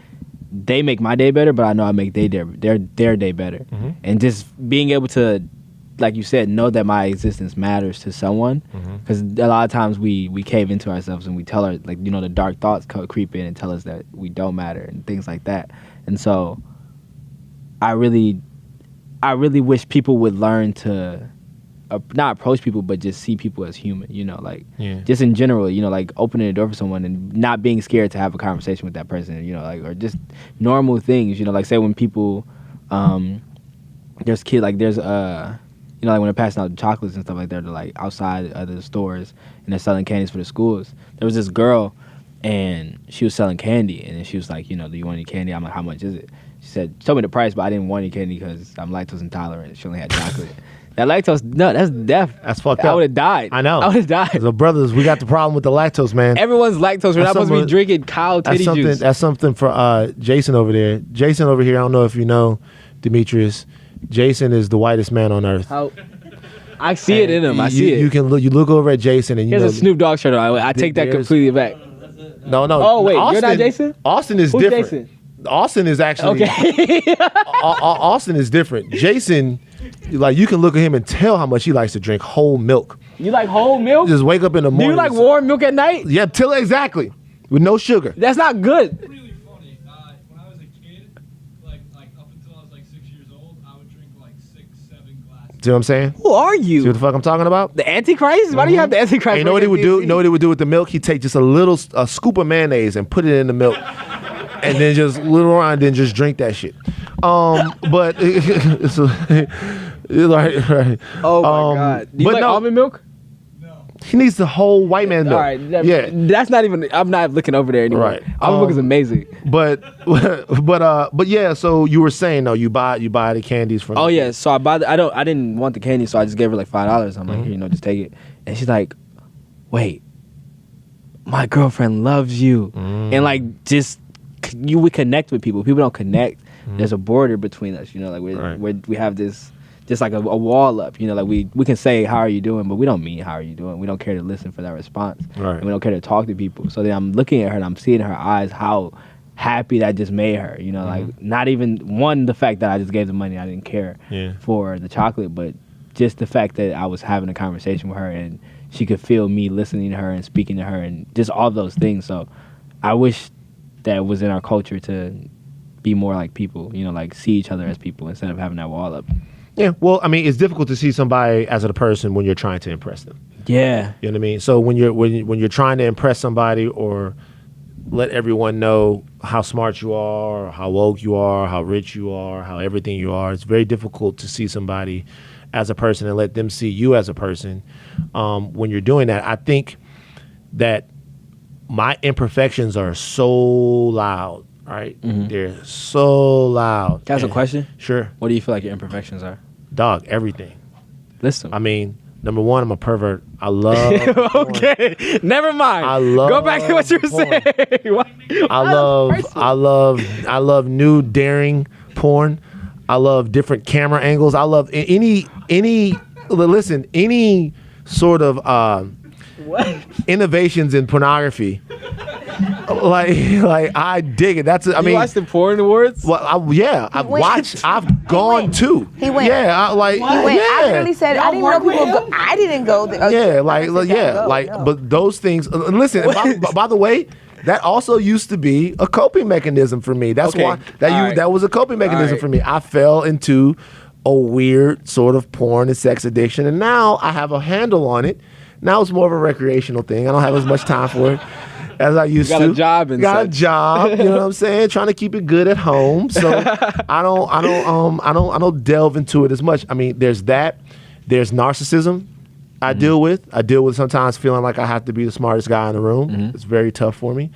they make my day better, but I know I make their day better. And just being able to, like you said, know that my existence matters to someone, because a lot of times we cave into ourselves and we tell our, like, you know, the dark thoughts creep in and tell us that we don't matter and things like that. And so I really wish people would learn to not approach people, but just see people as human, you know, like just in general, you know, like opening the door for someone and not being scared to have a conversation with that person, you know, like, or just normal things, you know, like say when people, there's you know, like when they're passing out chocolates and stuff like that, they're like outside of the stores and they're selling candies for the schools. There was this girl and she was selling candy, and then she was like, you know, do you want any candy? I'm like, how much is it? She said, tell me the price, but I didn't want any candy because I'm lactose intolerant. She only had chocolate. That lactose, no, that's death. That's fucked I up. would have died. I know. I would have died. So brothers, we got the problem with the lactose, man. Everyone's lactose. We're not supposed to be drinking cow titty juice. That's something for Jason over there. Jason over here, I don't know if you know, Demetrius. Jason is the whitest man on earth. I see it in him. I see it. You look over at Jason and you Here's know. a Snoop Dogg shirt on. I take that completely back. No. Oh wait, you're not Jason? Austin is Who's different. Jason? Austin is actually Okay. Austin is different. Jason, like, you can look at him and tell how much he likes to drink whole milk. You like whole milk? Just wake up in the Do morning. you like warm milk at night? Yeah, exactly, with no sugar. That's not good. Really funny. When I was a kid, like up until I was like 6 years old, I would drink like 6, 7 glasses. See what I'm saying? Who are you? See what the fuck I'm talking about? The Antichrist? Why do you have the Antichrist? And you know what he would do? You know what he would do with the milk? He'd take just a scoop of mayonnaise and put it in the milk, and then just little around, then just drink that shit. But it's right. Oh my God! Do you like almond milk? No. He needs the whole white man milk. All right. Yeah. That's not even. I'm not looking over there anymore. Right. Almond milk is amazing. But yeah. So you were saying, no, you buy the candies from. Oh yeah. So I didn't want the candy, so I just gave her like $5. I'm like, here, you know, just take it. And she's like, wait, my girlfriend loves you, and like just we connect with people. People don't connect. There's a border between us, you know, like we have this just like a wall up, you know, like we can say how are you doing, but we don't mean how are you doing. We don't care to listen for that response. Right. And we don't care to talk to people. So then I'm looking at her and I'm seeing in her eyes how happy that just made her, you know, like not even the fact that I just gave the money, I didn't care for the chocolate, but just the fact that I was having a conversation with her and she could feel me listening to her and speaking to her and just all those things. So I wish that was in our culture to be more like people, you know, like see each other as people instead of having that wall up. Yeah, well, I mean, it's difficult to see somebody as a person when you're trying to impress them. Yeah. You know what I mean? So when you're trying to impress somebody or let everyone know how smart you are, or how woke you are, how rich you are, how everything you are, it's very difficult to see somebody as a person and let them see you as a person. When you're doing that, I think that my imperfections are so loud, right? They're so loud. Can I ask a question? Sure. What do you feel like your imperfections are? Dog, everything. Listen. I mean, number one, I'm a pervert. I love Okay. Never mind. I love Go back to what you were porn. saying. I love new daring porn. I love different camera angles. I love any sort of innovations in pornography. like I dig it. That's I mean, you watched the porn awards? Well, I've watched. I've gone too. He went. Yeah, He went. I really said I didn't know people go. I didn't go. But those things. Listen, by the way, that also used to be a coping mechanism for me. That's Okay. why All that was a coping mechanism right. for me. I fell into a weird sort of porn and sex addiction, and now I have a handle on it. Now it's more of a recreational thing. I don't have as much time for it as I used to. Got a job and Got such. a job. You know what I'm saying? Trying to keep it good at home. So I don't delve into it as much. I mean, there's that. There's narcissism. I deal with sometimes feeling like I have to be the smartest guy in the room. It's very tough for me.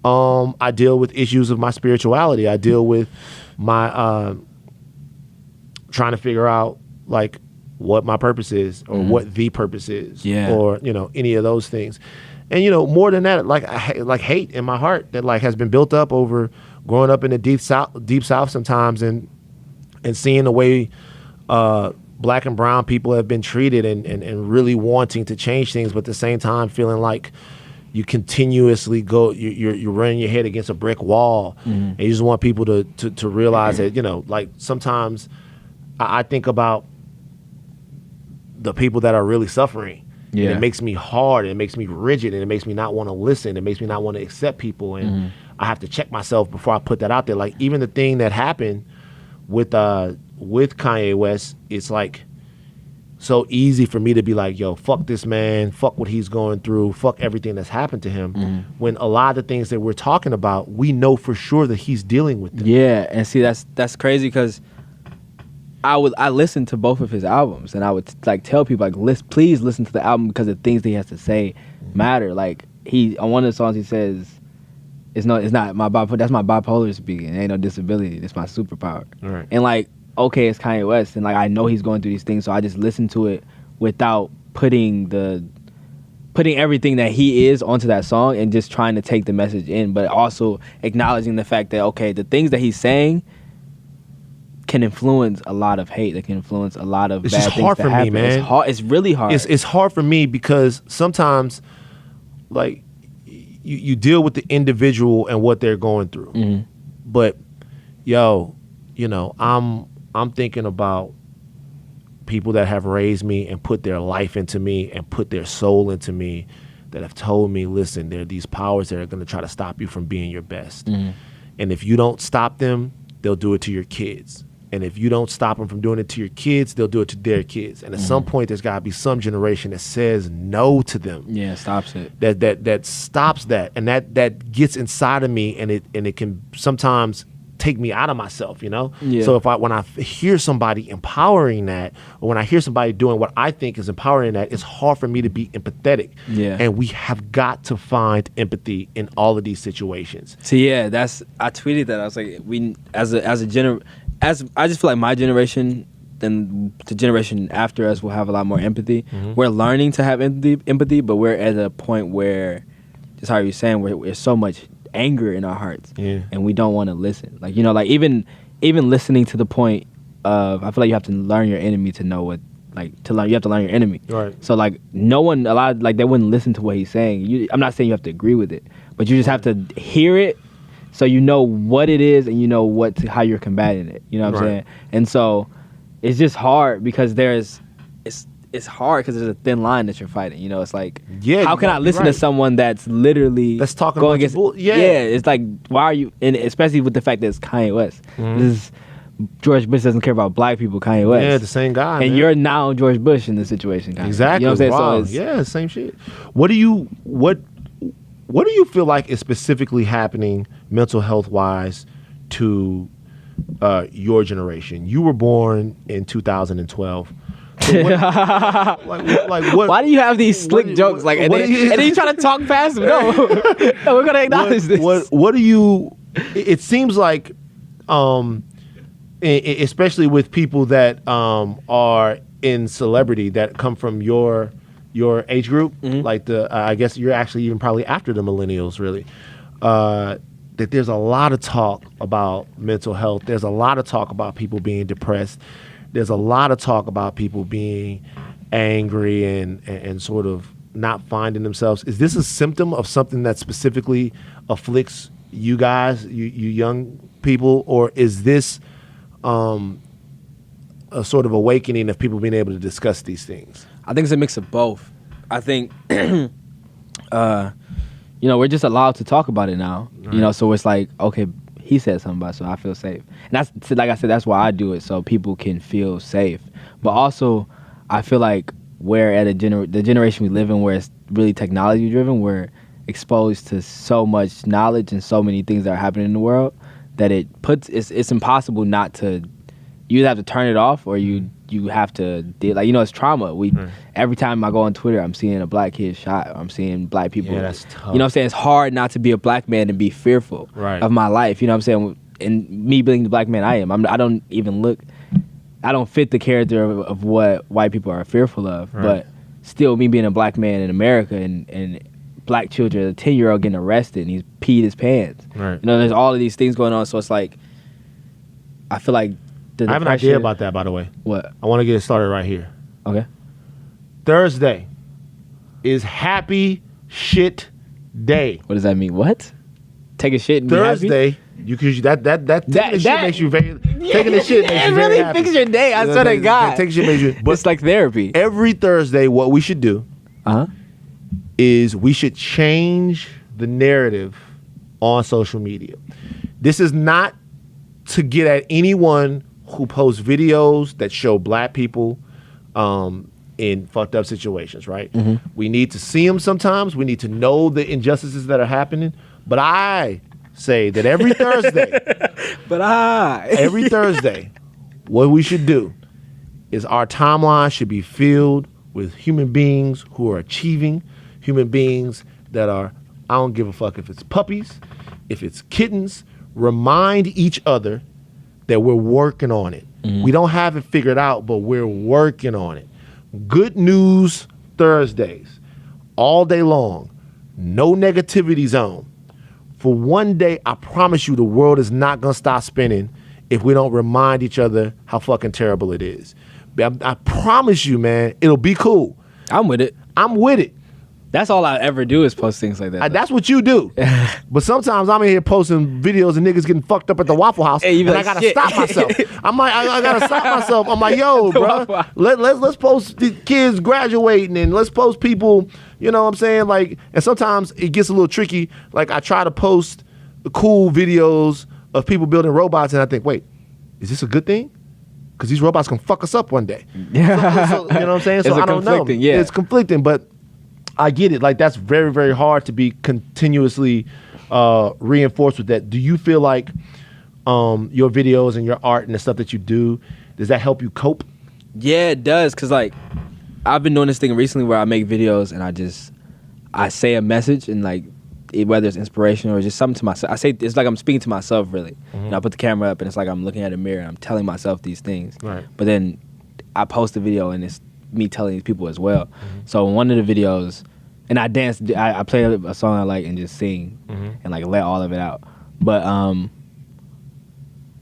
I deal with issues of my spirituality. I deal with my trying to figure out like what my purpose is or what the purpose is, or any of those things. And more than that, like hate in my heart that like has been built up over growing up in the deep south sometimes and seeing the way black and brown people have been treated and really wanting to change things, but at the same time feeling like you continuously you're running your head against a brick wall, and you just want people to realize that, like sometimes I think about the people that are really suffering. Yeah. And it makes me hard, and it makes me rigid, and it makes me not want to listen. It makes me not want to accept people, and I have to check myself before I put that out there. Like even the thing that happened with Kanye West, it's like so easy for me to be like, yo, fuck this man, fuck what he's going through, fuck everything that's happened to him. When a lot of the things that we're talking about, we know for sure that he's dealing with them. Yeah, and see that's crazy because I listened to both of his albums, and I would like tell people like, please listen to the album because the things that he has to say matter. Like on one of the songs he says, it's not my bipolar. That's my bipolar speaking. It ain't no disability. It's my superpower. Right. And like, okay, it's Kanye West, and like I know he's going through these things, so I just listen to it without putting everything that he is onto that song and just trying to take the message in, but also acknowledging the fact that okay, the things that he's saying can influence a lot of hate. That can influence a lot of It's bad just things hard that for me, happen. man. It's hard. It's really hard. It's hard for me because sometimes, like, you deal with the individual and what they're going through, but yo, I'm thinking about people that have raised me and put their life into me and put their soul into me, that have told me, listen, there are these powers that are going to try to stop you from being your best, and if you don't stop them, they'll do it to your kids. And if you don't stop them from doing it to your kids, they'll do it to their kids. And at some point, there's got to be some generation that says no to them. Yeah, stops it. That stops that, and that gets inside of me, and it can sometimes take me out of myself, Yeah. So when I hear somebody empowering that, or when I hear somebody doing what I think is empowering that, it's hard for me to be empathetic. Yeah. And we have got to find empathy in all of these situations. So yeah, I tweeted that. I was like, I just feel like my generation and the generation after us will have a lot more empathy. We're learning to have empathy, but we're at a point where, just how you're saying, where there's so much anger in our hearts, and we don't want to listen. Like like even listening to the point of, I feel like you have to learn your enemy to know what. You have to learn your enemy. Right. So like they wouldn't listen to what he's saying. I'm not saying you have to agree with it, but you just have to hear it. So you know what it is, and you know how you're combating it. You know what I'm saying? And so it's just hard because it's hard because there's a thin line that you're fighting. It's like, how can I listen to someone that's literally talking going against against? It's like, why are you? And especially with the fact that it's Kanye West. This is George Bush doesn't care about black people. Kanye West. Yeah, the same guy. And man. You're now George Bush in this situation. Kind Exactly. You know what I'm saying? Wow. So it's, same shit. What do you feel like is specifically happening mental health wise to your generation? You were born in 2012. So what, why do you have these slick jokes? And then you try to talk past them? No, no, we're gonna acknowledge this. What do you? It seems like, especially with people that are in celebrity that come from your age group, like I guess you're actually even probably after the millennials, really. That there's a lot of talk about mental health. There's a lot of talk about people being depressed. There's a lot of talk about people being angry and sort of not finding themselves. Is this a symptom of something that specifically afflicts you guys, you young people, or is this a sort of awakening of people being able to discuss these things? I think it's a mix of both. I think, we're just allowed to talk about it now. Right. So it's like, okay, he said something about it, so I feel safe. And that's, like I said, that's why I do it, so people can feel safe. But also, I feel like we're at the generation we live in where it's really technology driven, we're exposed to so much knowledge and so many things that are happening in the world that it's impossible not to. You either have to turn it off or you have to deal. It's trauma. Every time I go on Twitter, I'm seeing a black kid shot. I'm seeing black people. Yeah, that's tough. You know what I'm saying? It's hard not to be a black man and be fearful of my life. You know what I'm saying? And me being the black man I am, I don't fit the character of what white people are fearful of. Right. But still, me being a black man in America and black children, a 10-year-old getting arrested and he's peed his pants. Right. There's all of these things going on. So it's like, I feel like the I have an idea about that, by the way. What? I want to get it started right here. Okay. Thursday is Happy Shit Day. What does that mean? What? Take a shit and Thursday, taking the shit makes you very taking the shit makes you very really happy. fix your day. I swear to God. Taking shit makes you. But It's like therapy. every Thursday, what we should do is we should change the narrative on social media. This is not to get at anyone who posts videos that show black people in fucked up situations, right? We need to see them sometimes. We need to know the injustices that are happening. But I say that every Thursday, every Thursday, what we should do is our timeline should be filled with human beings who are achieving, human beings that are, I don't give a fuck if it's puppies, if it's kittens, remind each other that we're working on it. We don't have it figured out, but we're working on it. Good News Thursdays, all day long, no negativity zone. For one day, I promise you the world is not going to stop spinning if we don't remind each other how fucking terrible it is. I promise you, man, it'll be cool. I'm with it. I'm with it. That's all I ever do is post things like that. That's what you do. But sometimes I'm in here posting videos of niggas getting fucked up at the Waffle House, Hey, you be and like, I gotta shit. stop myself. I'm like, I gotta stop myself. I'm like, yo, bro, let's post the kids graduating, and let's post people. You know what I'm saying? Like, and sometimes it gets a little tricky. Like, I try to post cool videos of people building robots, and I think, wait, is this a good thing? Because these robots can fuck us up one day. Yeah. So, you know what I'm saying? So It's I don't know. conflicting, yeah. It's conflicting, but I get it. Like, that's very, very hard to be continuously reinforced with that. Do you feel like your videos and your art and the stuff that you do, does that help you cope? Yeah, it does. Cause like I've been doing this thing recently where I make videos and I say a message and like whether it's inspirational or just something to myself. I say it's like I'm speaking to myself really. And I put the camera up and it's like I'm looking at a mirror and I'm telling myself these things. Right. But then I post a video and it's me telling these people as well. So in one of the videos, and I dance, I play a song I like and just sing and like let all of it out. But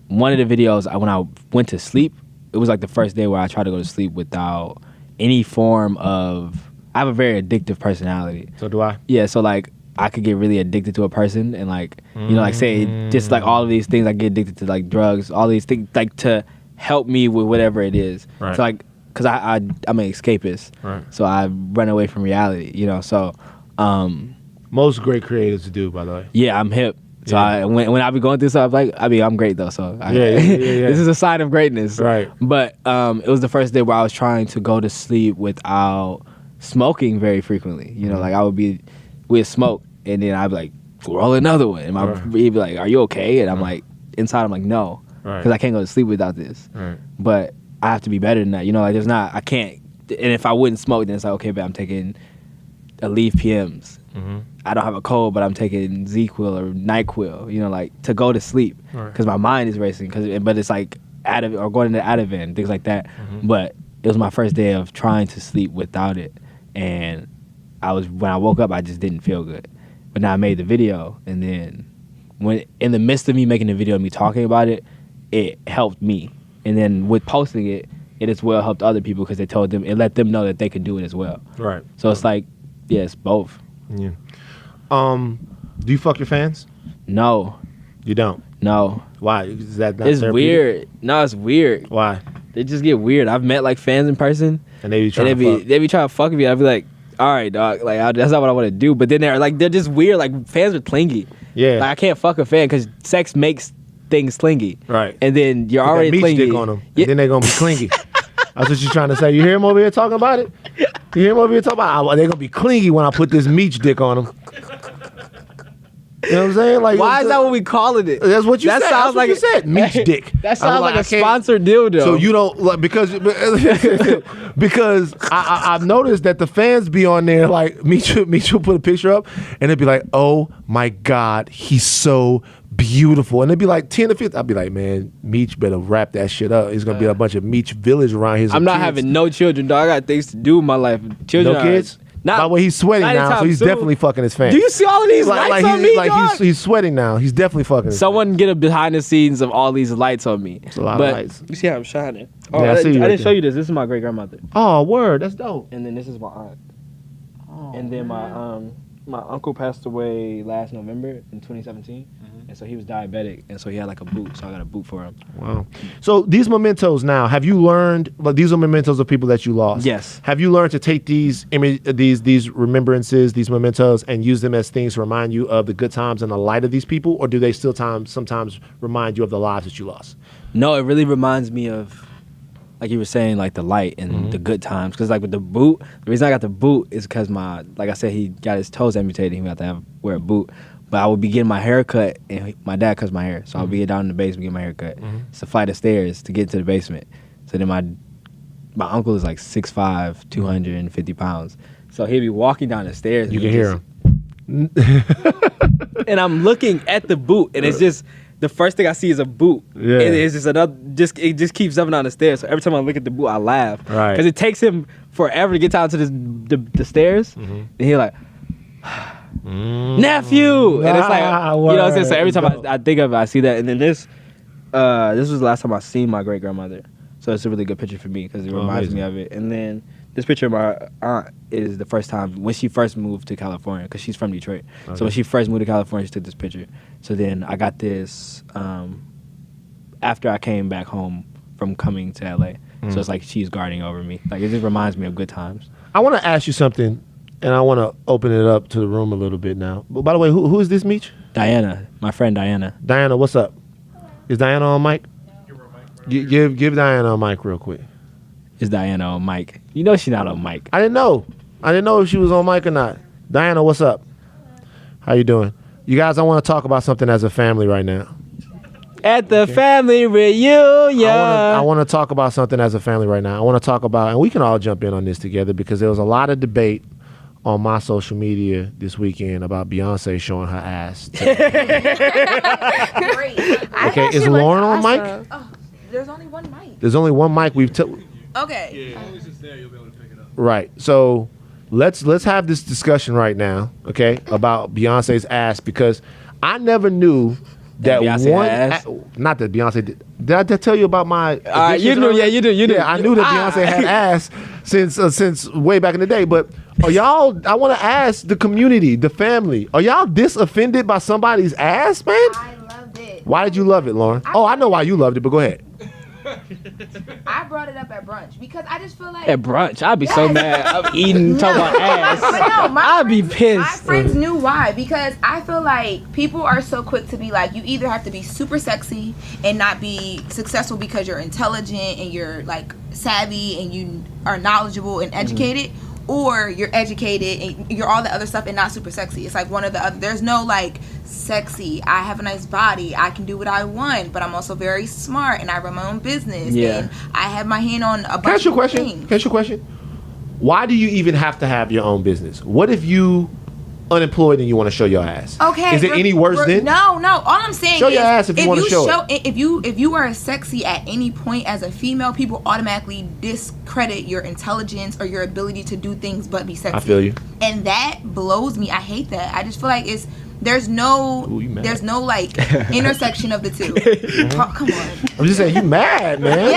one of the videos, when I went to sleep, it was like the first day where I tried to go to sleep without any form of. I have a very addictive personality. So do I. Yeah, so like I could get really addicted to a person and like you know like say just like all of these things I get addicted to like drugs, all these things like to help me with whatever it is. Right. So like because I'm an escapist, Right. so I run away from reality. You know, so Most great creators do, by the way. yeah, I'm hip. So Yeah. when I be going through stuff, like I'm great though. So Yeah. this is a sign of greatness. Right. But it was the first day where I was trying to go to sleep without smoking very frequently. You know, like we'd smoke and then I'd be like, roll another one. And he'd be like, are you okay? And I'm like, inside I'm like, no, because I can't go to sleep without this. Right. But I have to be better than that. You know, like I can't. And if I wouldn't smoke, then it's like, okay, but I'm taking Aleve PMs. I don't have a cold, but I'm taking ZQuil or NyQuil, you know, like to go to sleep because my mind is racing. But it's like or going into Ativan, things like that. But it was my first day of trying to sleep without it, and when I woke up, I just didn't feel good. But now I made the video, and then when in the midst of me making the video and me talking about it, it helped me. And then with posting it, it as well helped other people because it let them know that they could do it as well. Right. So it's like, yeah, it's both. Yeah. Do you fuck your fans? No, You don't. no. Why? Is that not It's therapeutic? weird. No, it's weird. Why? They just get weird. I've met like fans in person, And they be and trying to fuck. they be trying to fuck with me. I'd be like, all right, dog. Like that's not what I want to do. But then they're just weird. Like fans are clingy. Yeah. Like I can't fuck a fan because sex makes things clingy. Right. And then you're Put already that meat clingy. stick on them. Yeah. And then they're gonna be clingy. That's what you're trying to say. You hear him over here talking about it? You hear him over here talking about they're gonna be clingy when I put this meat stick on them. You know what I'm saying? Like, Why is that what we calling it? That's what you That said. sounds That's what like you said. Meat dick. That sounds like I a can't- sponsored dildo. So you don't like because I've noticed that the fans be on there like Meech will put a picture up and they'd be like, oh my God, he's so beautiful. And they'd be like 10 to 15. I'd be like, man, Meech better wrap that shit up. It's gonna be a bunch of Meech village around here. I'm not having no children, dog. I got things to do in my life. Children No kids? Not, By the way, he's sweating not now, so anytime he's soon. definitely fucking his fans. Do you see all of these lights on me, dog? he's sweating now. He's definitely fucking his Someone get a behind the scenes of all these lights on me. It's a lot but of lights. You see how I'm shining? Oh, Yeah, I see you I right didn't show there. you this. This is my great grandmother, Oh, word. That's dope. and then this is my aunt. And then my uncle passed away last November in 2017, and so he was diabetic, and so he had like a boot, so I got a boot for him. Wow. So these mementos now, have you learned, like these are mementos of people that you lost. Yes. Have you learned to take these these remembrances, these mementos, and use them as things to remind you of the good times and the light of these people, or do they still sometimes remind you of the lives that you lost? No, it really reminds me of, like you were saying, like the light and the good times. Because like with the boot, the reason I got the boot is because like I said, he got his toes amputated. He got to wear a boot. But I would be getting my hair cut, and my dad cuts my hair. So I'll be down in the basement getting my hair cut. It's a flight of stairs to get to the basement. So then my uncle is like 6'5", 250 pounds. So he'd be walking down the stairs. You can hear him. And I'm looking at the boot, and it's just the first thing I see is a boot. Yeah. And it's just it just keeps up and down the stairs. So every time I look at the boot, I laugh. Right. Because it takes him forever to get down to the stairs, and he's like, nephew, and it's like, you know what I'm saying. So every time I think of it, I see that. And then this was the last time I seen my great grandmother. So it's a really good picture for me because it reminds me of it. And then this picture of my aunt is the first time when she first moved to California, because she's from Detroit. Okay. So when she first moved to California, she took this picture. So then I got this after I came back home from coming to LA. So it's like she's guarding over me. Like it just reminds me of good times. I want to ask you something, and I want to open it up to the room a little bit now. But by the way, who is this, Meech? Diana, my friend Diana. Diana, what's up? Is Diana on mic? Give Diana a mic real quick. Is Diana on mic? You know she's not on mic. I didn't know if she was on mic or not. Diana, what's up? How you doing? You guys, I want to talk about something as a family right now. At the family reunion. I want to talk about something as a family right now. I want to talk about, and we can all jump in on this together because there was a lot of debate on my social media this weekend about Beyonce showing her ass. Great. Okay, is Lauren on mic? Oh, there's only one mic. There's only one mic. Okay. As long as it's there, you'll be able to pick it up. Right. So let's have this discussion right now, okay, about Beyonce's ass, because I never knew that Beyonce one. had ass? Not that Beyonce did. Did I tell you about my? You addiction knew, earlier? yeah, you do. Yeah, I knew that Beyonce had ass since way back in the day. But are y'all? I want to ask the community, the family. Are y'all this offended by somebody's ass, man? I loved it. Why did you love it, Lauren? Oh, I know why you loved it, but go ahead. I brought it up at brunch because I just feel like At brunch, I'd be so mad. I'm eating, talking about ass. But no, I'd be my pissed. friends knew why, because I feel like people are so quick to be like, you either have to be super sexy and not be successful because you're intelligent and you're like savvy and you are knowledgeable and educated, or you're educated and you're all the other stuff and not super sexy. It's like one or the other. There's no like sexy, I have a nice body, I can do what I want, but I'm also very smart and I run my own business. Yeah. And I have my hand on a Can I bunch ask you a of question? things. Can I ask you a question? Why do you even have to have your own business? What if you unemployed and you want to show your ass? Okay. Is it any worse then? No. All I'm saying Show is your ass if you wanna show it. If you are sexy at any point as a female, people automatically discredit your intelligence or your ability to do things but be sexy. I feel you. And that blows me. I hate that. I just feel like there's no like intersection of the two. Oh, come on. I'm just saying, you mad, man.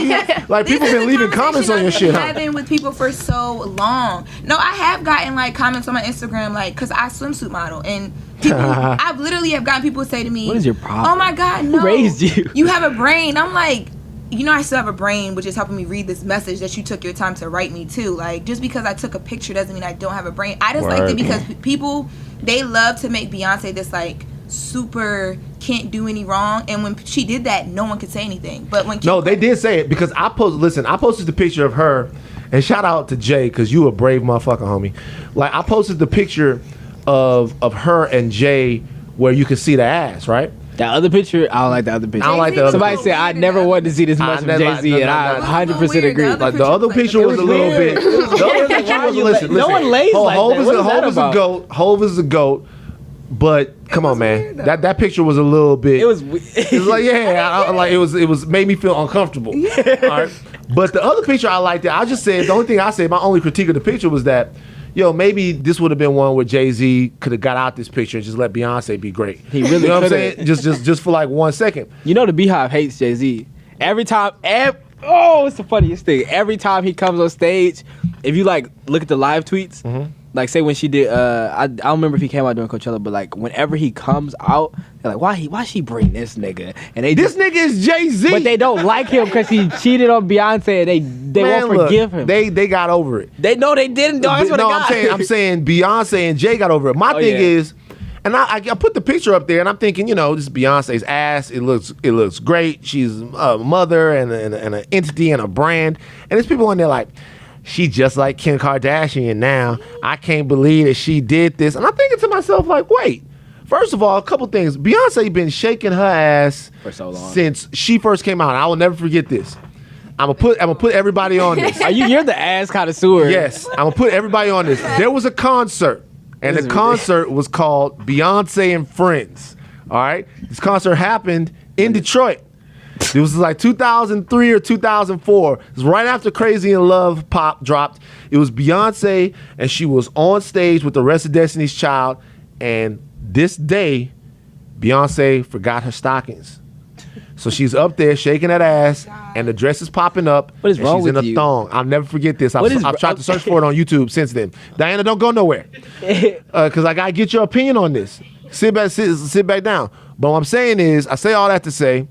Yeah. Like people This is been the leaving comments on your conversation shit, I've huh? been having with people for so long. No, I have gotten like comments on my Instagram, like, cause I swimsuit model, and people, I've literally have gotten people say to me, What is your problem? Oh my God, no. Who raised you? You have a brain. I'm like, you know, I still have a brain, which is helping me read this message that you took your time to write me too. Like, just because I took a picture doesn't mean I don't have a brain. I just liked it because people, they love to make Beyonce this like super can't do any wrong, and when she did that, no one could say anything. But when No, they did say it because I posted the picture of her, and shout out to Jay because you a brave motherfucker, homie. Like I posted the picture of her and Jay where you could see the ass, right? That other picture, I don't like the other picture. I don't like the other Somebody picture. said I never wanted to see this much I of never- Jay-Z, no, and no, I no. 100% agree. The Like the other picture was a little bit. The other picture was listen. No one lays like Hov that. is What a- is that Hov is a about? goat. Hov is a goat. But come on, man. weird, though. That picture was a little bit. It was. It was like like it was made me feel uncomfortable. All right. But the other picture I liked it. I just said the only thing I said, my only critique of the picture was that, yo, maybe this would have been one where Jay-Z could have got out this picture and just let Beyonce be great. He really you know what I'm coulda. saying? Just for like 1 second. You know the Beehive hates Jay-Z. Every time, oh, it's the funniest thing. Every time he comes on stage, if you like look at the live tweets, like say when she did, I don't remember if he came out during Coachella, but like whenever he comes out, they're like, why she bring this nigga? And This nigga is Jay-Z. but they don't like him because he cheated on Beyonce, and they Man, won't forgive him. They got over it. They didn't. Dog. That's what No, I I'm saying Beyonce and Jay got over it. My thing yeah. is, and I put the picture up there, and I'm thinking, you know, this is Beyonce's ass. It looks great. She's a mother and an entity and a brand. And there's people on there like, she just like Kim Kardashian now. I can't believe that she did this. And I'm thinking to myself like, wait. First of all, a couple things. Beyonce been shaking her ass For so long. since she first came out. I will never forget this. I'm gonna put everybody on this. You're the ass connoisseur. Yes, I'm gonna put everybody on this. There was a concert, and the concert was called Beyonce and Friends. All right, this concert happened in Detroit. It was like 2003 or 2004. It was right after Crazy in Love pop dropped. It was Beyonce, and she was on stage with the rest of Destiny's Child. And this day, Beyonce forgot her stockings. So she's up there shaking that ass, and the dress is popping up. What is and wrong she's with in a you? thong. I'll never forget this. What is- I've tried to search for it on YouTube since then. Diana, don't go nowhere, because I gotta get your opinion on this. Sit back down. But what I'm saying is, I say all that to say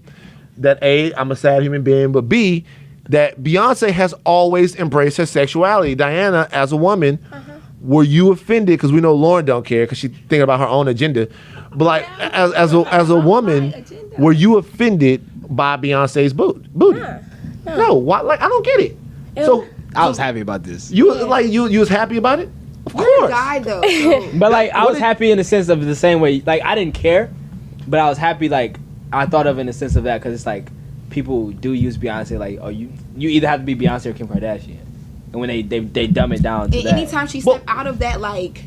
that A, I'm a sad human being, but B, that Beyonce has always embraced her sexuality. Diana, as a woman, were you offended? Because we know Lauren don't care because she's thinking about her own agenda. But like, as a woman, were you offended by Beyonce's booty? No, why? Like, I don't get it. So I was happy about this. you was happy about it? Of You're a course. guy though. But like I What was did- happy in the sense of the same way. Like I didn't care, but I was happy. Like I thought of it in the sense of that because it's like people do use Beyonce. Like oh you either have to be Beyonce or Kim Kardashian, and when they dumb it down to And that. anytime she steps out of that, like,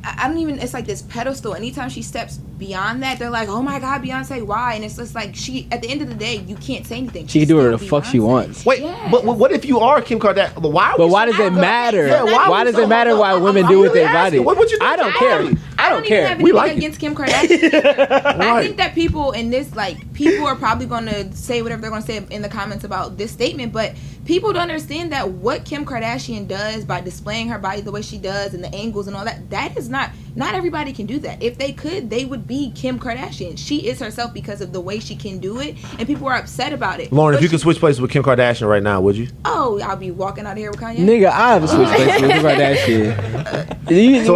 I don't even, it's like this pedestal. Anytime she steps beyond that, they're like, oh my God, Beyonce, why? And it's just like, she, at the end of the day, you can't say anything. She She's can do whatever still the fuck she Beyonce. wants. Wait, Yes. but what if you are Kim Kardashian? But why does it matter? Yeah, why does it matter what women do with their body? What would you do? I don't care. I don't even care. have We anything like it. against Kim Kardashian. I Right. think that people in this, like, people are probably going to say whatever they're going to say in the comments about this statement, but people don't understand that what Kim Kardashian does by displaying her body the way she does and the angles and all that, that is not everybody can do that. If they could, they would be Kim Kardashian. She is herself because of the way she can do it, and people are upset about it. Lauren, But if you she- could switch places with Kim Kardashian right now, would you? Oh, I'll be walking out of here with Kanye. Nigga, I have a switch place with Kim Kardashian. You- So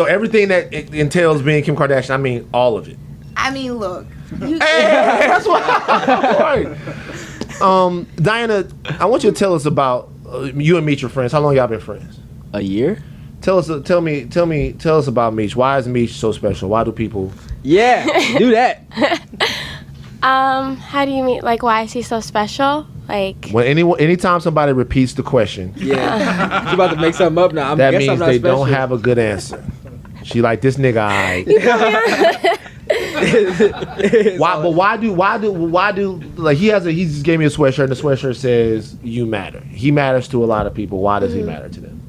everything that it entails being Kim Kardashian, I mean all of it. I mean, look. You, That's what. Right. Diana, I want you to tell us about you and Meech are friends. How long y'all been friends? a year? Tell us about Meech. Why is Meech so special? Why do people? Yeah, do that. How do you mean? Like, why is he so special? Like, Anytime somebody repeats the question, Yeah, you about to make something up now. that guess means I'm not they special. don't have a good answer. She like this nigga. Alright. Why do like he just gave me a sweatshirt and the sweatshirt says you matter. He matters to a lot of people. Why does he matter to them?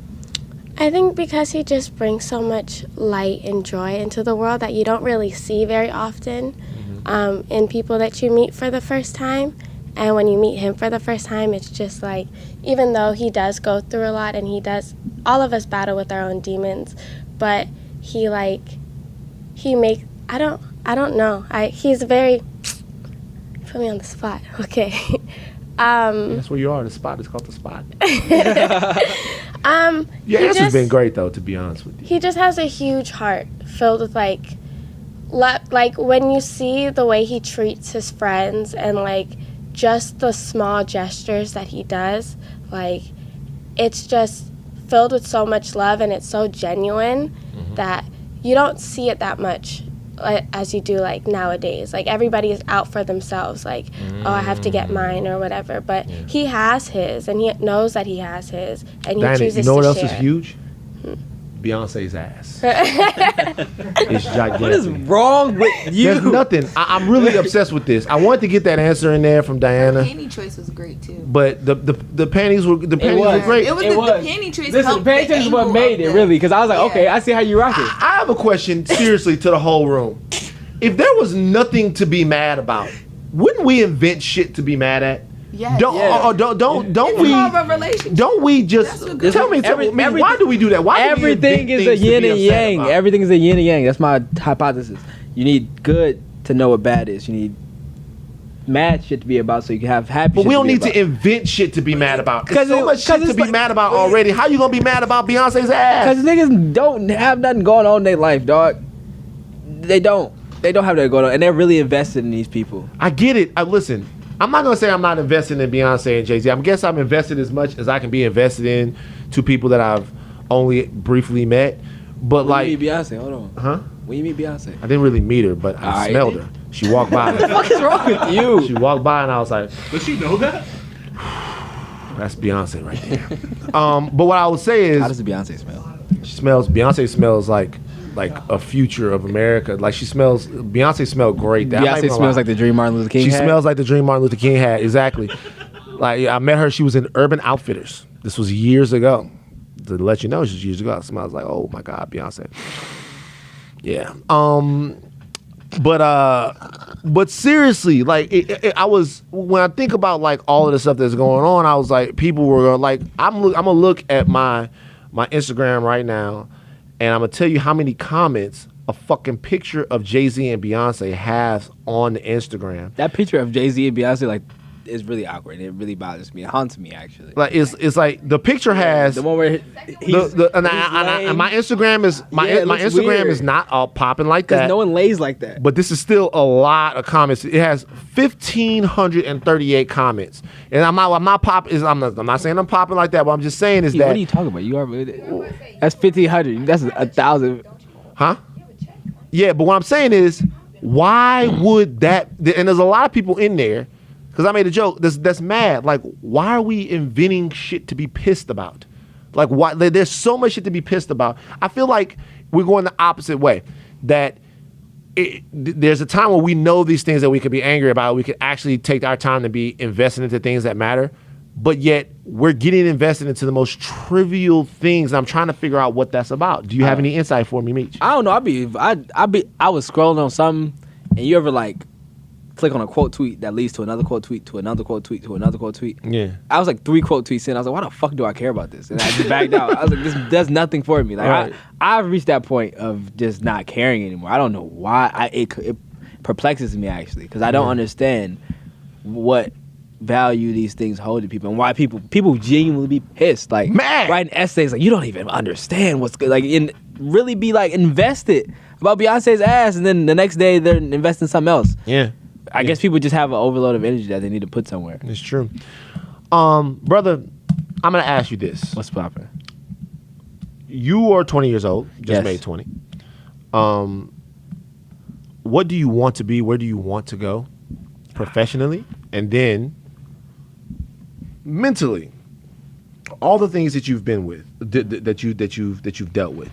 I think because he just brings so much light and joy into the world that you don't really see very often in people that you meet for the first time. And when you meet him for the first time, it's just like, even though he does go through a lot and all of us battle with our own demons, but he I don't know. He's very, put me on the spot. Okay. That's where you are. The spot is called the spot. Your he answer's just- been great though, to be honest with you. He just has a huge heart filled with like when you see the way he treats his friends and like just the small gestures that he does, like it's just filled with so much love and it's so genuine that you don't see it that much as you do like nowadays. Like everybody is out for themselves, like oh, I have to get mine or whatever, but he has his and he knows that he has his and he Diana, chooses you know what to else share. is huge? Beyonce's ass. It's gigantic. What is wrong with you? There's nothing. I'm really obsessed with this. I wanted to get that answer in there from Diana, Panty choice was great too. but the panties were great. It was the panty choice. Listen, helped the panty choice is what angle made of it, the- really, because I was like, Yeah. okay, I see how you rock it. I have a question, seriously, to the whole room. If there was nothing to be mad about, wouldn't we invent shit to be mad at? Yes. Don't Yeah. don't It's we? more of a relationship. Don't we just That's what good- tell me? Why do we do that? Why do we Everything invent is a things to yin be and upset yang. about? Everything is a yin and yang. That's my hypothesis. You need good to know what bad is. You need mad shit to be about so you can have happy But shit we don't be need about. to invent shit to be mad about. There's 'Cause so it- much 'cause shit to it's be like- mad about already. How you gonna be mad about Beyonce's ass? Because niggas don't have nothing going on in their life, dog. They don't. They don't have that going on. And they're really invested in these people. I get it. Listen, I'm not gonna say I'm not invested in Beyonce and Jay-Z. I guess I'm invested as much as I can be invested in to people that I've only briefly met. But When like, you meet Beyonce, hold on. huh? When you meet Beyonce. I didn't really meet her, but I Alright. smelled her. She walked by. What is wrong with you? She walked by, and I was like, Does she know that? "That's Beyonce right there." But what I would say How is, does the Beyonce smell? Beyonce smells like a future of America. Like Beyonce smelled great. I'm not Beyonce even gonna smells lie. like the dream Martin Luther King She had. smells like the dream Martin Luther King had. Exactly. Like I met her. She was in Urban Outfitters. This was years ago. To let you know, this was years ago. It smells like, oh my God, Beyonce. Yeah. But seriously, like I was when I think about like all of the stuff that's going on, I was like, people were like, I'm gonna look at my Instagram right now, and I'm gonna tell you how many comments a fucking picture of Jay-Z and Beyonce has on the Instagram. That picture of Jay-Z and Beyonce, like, is really awkward. It really bothers me. It haunts me, actually. Like it's like the picture has the one where he's and my Instagram is my Yeah, it my looks Instagram weird. is not all popping like because that. no one lays like that. But this is still a lot of comments. It has 1,538 comments, and I'm not saying I'm popping like that. What I'm just saying is What are that, you talking about? You are that's 1,500. That's 1,000. huh? Yeah, but what I'm saying is, why would that? And there's a lot of people in there, because I made a joke. That's mad. Like, why are we inventing shit to be pissed about? Like, why? There's so much shit to be pissed about. I feel like we're going the opposite way. That there's a time where we know these things that we could be angry about. We could actually take our time to be invested into things that matter. But yet we're getting invested into the most trivial things. I'm trying to figure out what that's about. Do you have any insight for me, Meech? I don't know. I was scrolling on something, and you ever like click on a quote tweet that leads to another quote tweet to another quote tweet to another quote tweet. Yeah. I was like 3 quote tweets in. I was like, why the fuck do I care about this? And I just backed out. I was like, this does nothing for me. Like Right. I've reached that point of just not caring anymore. I don't know why. It perplexes me actually because I don't understand what value these things hold to people and why people genuinely be pissed. Like Mad. writing essays like you don't even understand what's good. Like really be like invested about Beyonce's ass, and then the next day they're investing in something else. Yeah. I guess people just have an overload of energy that they need to put somewhere. It's true. Brother, I'm going to ask you this. What's poppin'? You are 20 years old, just Yes. made 20. What do you want to be? Where do you want to go professionally? And then mentally, all the things that you've been with, that you've dealt with,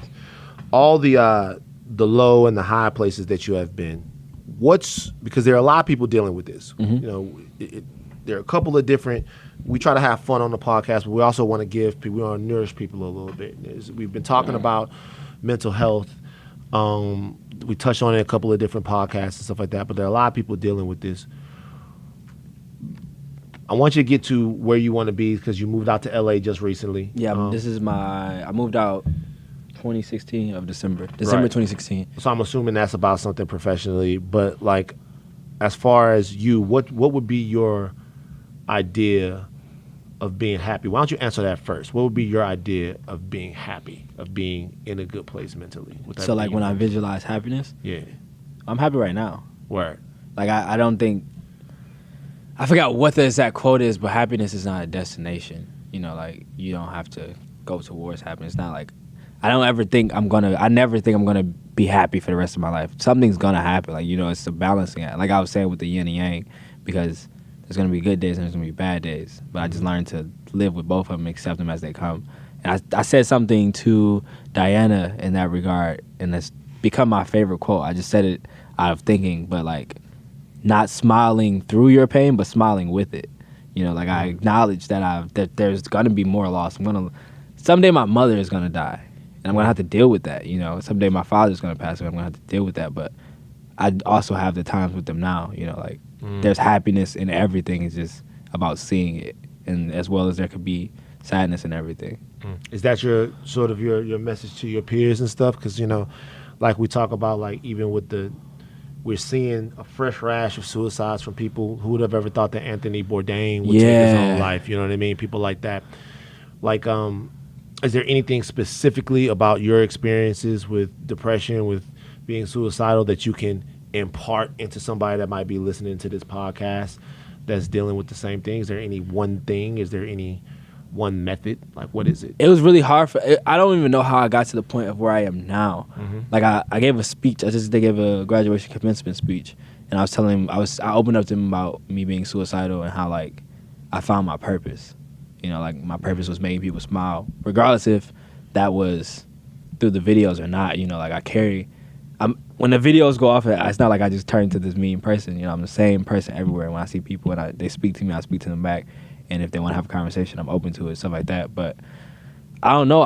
all the low and the high places that you have been. Because there are a lot of people dealing with this. You know, there are a couple of different. We try to have fun on the podcast, but we also want to give people, we want to nourish people a little bit. We've been talking about mental health. We touched on it in a couple of different podcasts and stuff like that, but there are a lot of people dealing with this. I want you to get to where you want to be because you moved out to LA just recently. Yeah, I moved out 2016 of December Right. 2016. So I'm assuming that's about something professionally, but like, as far as you, what would be your idea of being happy? Why don't you answer that first? What would be your idea of being happy, of being in a good place mentally? So like when I visualize happiness, yeah, I'm happy right now. word, Like I don't think I forgot what the exact quote is, but happiness is not a destination. You know, like you don't have to go towards happiness. It's not like I never think I'm gonna be happy for the rest of my life. Something's gonna happen. Like, you know, it's a balancing act. Like I was saying with the yin and yang, because there's gonna be good days and there's gonna be bad days. But I just learned to live with both of them, accept them as they come. And I said something to Diana in that regard, and it's become my favorite quote. I just said it out of thinking, but like not smiling through your pain, but smiling with it. You know, like I acknowledge that there's gonna be more loss. Someday my mother is gonna die, and I'm gonna have to deal with that. You know, someday my father's gonna pass away. I'm gonna have to deal with that. But I also have the times with them now. You know, like there's happiness in everything. It's just about seeing it, and as well as there could be sadness in everything. Is that your sort of your message to your peers and stuff? Because, you know, like we talk about, like even with we're seeing a fresh rash of suicides from people who would have ever thought that Anthony Bourdain would take his own life. You know what I mean? People like that. Like, is there anything specifically about your experiences with depression, with being suicidal, that you can impart into somebody that might be listening to this podcast that's dealing with the same thing? Is there any one thing? Is there any one method? Like, what is it? It was really hard I don't even know how I got to the point of where I am now. Like I gave a speech. They gave a graduation commencement speech, and I was telling him, I opened up to him about me being suicidal and how like I found my purpose. You know, like my purpose was making people smile, regardless if that was through the videos or not. You know, like when the videos go off, it's not like I just turn into this mean person. You know, I'm the same person everywhere. When I see people and they speak to me, I speak to them back. And if they want to have a conversation, I'm open to it, stuff like that. But I don't know.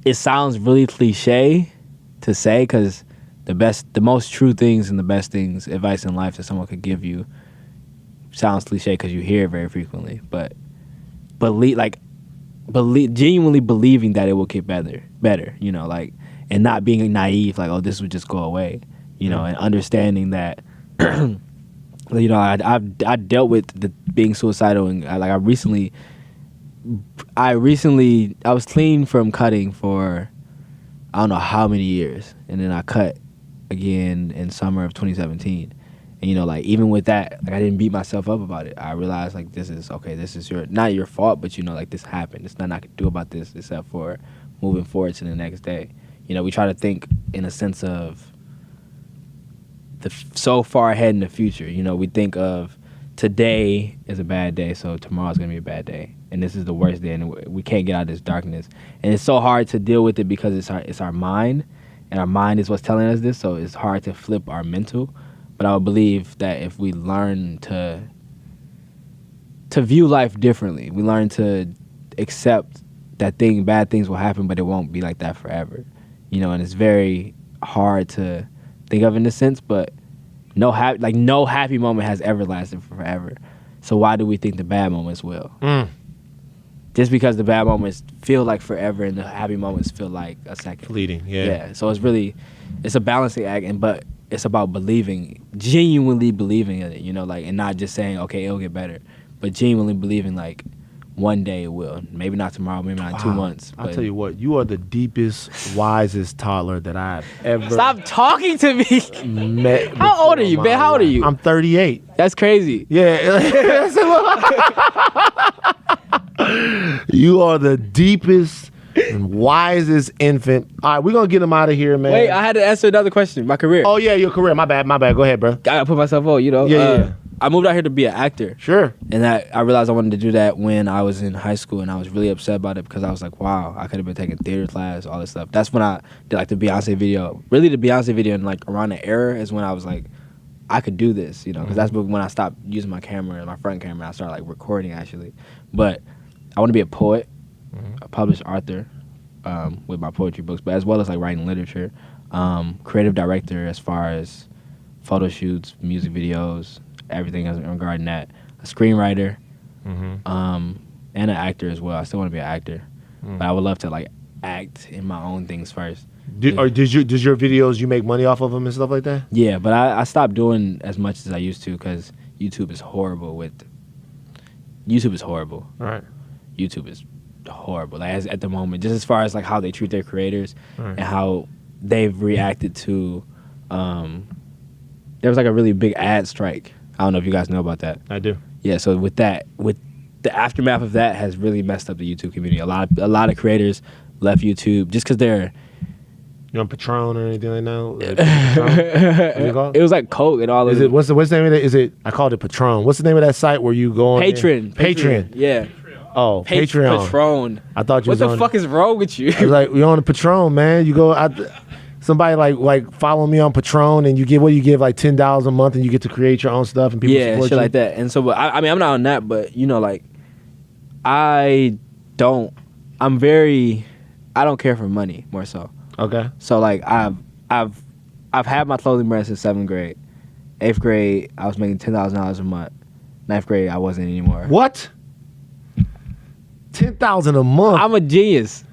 It sounds really cliche to say, because the most true things and the best things, advice in life that someone could give you, sounds cliche because you hear it very frequently. But genuinely believing that it will get better, you know, like, and not being naive, like, oh, this would just go away, you know, and understanding that. You know, I dealt with being suicidal, and I was clean from cutting for I don't know how many years, and then I cut again in summer of 2017. And you know, like even with that, like I didn't beat myself up about it. I realized like this is not your fault, but you know, like this happened. There's nothing I could do about this except for moving forward to the next day. You know, we try to think in a sense of so far ahead in the future. You know, we think of today is a bad day, so tomorrow's gonna be a bad day, and this is the worst day, and we can't get out of this darkness. And it's so hard to deal with it because it's our mind, and our mind is what's telling us this. So it's hard to flip our mental. But I would believe that if we learn to view life differently, we learn to accept that bad things will happen, but it won't be like that forever. You know, and it's very hard to think of in a sense, but no happy moment has ever lasted forever. So why do we think the bad moments will? Just because the bad moments feel like forever and the happy moments feel like a second. Fleeting, yeah. So it's a balancing act, but it's about genuinely believing in it, you know, like, and not just saying, okay, it'll get better, but genuinely believing like one day it will. Maybe not tomorrow, maybe not in 2 months. I'll tell you what, you are the deepest, wisest toddler that I've ever Stop talking to me. met. How old are you, man? How old are you? I'm 38. That's crazy. Yeah. You are the deepest and wisest infant. All right, we're going to get him out of here, man. Wait, I had to answer another question. My career. Oh, yeah, your career. My bad. Go ahead, bro. I gotta put myself on, you know. Yeah. I moved out here to be an actor. Sure. And I realized I wanted to do that when I was in high school, and I was really upset about it because I was like, wow, I could have been taking theater class, all this stuff. That's when I did like the Beyonce video. Really, the Beyonce video, and like around the era is when I was like, I could do this, you know, because that's when I stopped using my camera, my front camera. I started like recording actually. But I want to be a poet, a published author with my poetry books, but as well as like writing literature, creative director as far as photo shoots, music videos, everything regarding that, a screenwriter, and an actor as well. I still want to be an actor, but I would love to like act in my own things first. Does your videos, you make money off of them and stuff like that? Yeah, but I stopped doing as much as I used to because YouTube is horrible. All right. YouTube is horrible. Like at the moment, just as far as like how they treat their creators and how they've reacted to. There was like a really big ad strike. I don't know if you guys know about that. I do. Yeah. So with the aftermath of that has really messed up the YouTube community. A lot of creators left YouTube just because they're. You on Patron or anything like that? It was like Coke and all of it. What's the name of it? I called it Patron. What's the name of that site where you go on? Patreon. Patreon. Yeah. Oh, Patreon. Patron. I thought you What was the fuck is wrong with you? I was like, you're on a Patron, man. You go out. Somebody like follow me on Patron, and you give like $10 a month, and you get to create your own stuff, and people Yeah, support shit you. like that. And so, but I mean, I'm not on that, but you know, like, I don't care for money more so. Okay. So like, I've had my clothing brand since 7th grade. 8th grade, I was making $10,000 a month. 9th grade, I wasn't anymore. What? $10,000 a month. I'm a genius.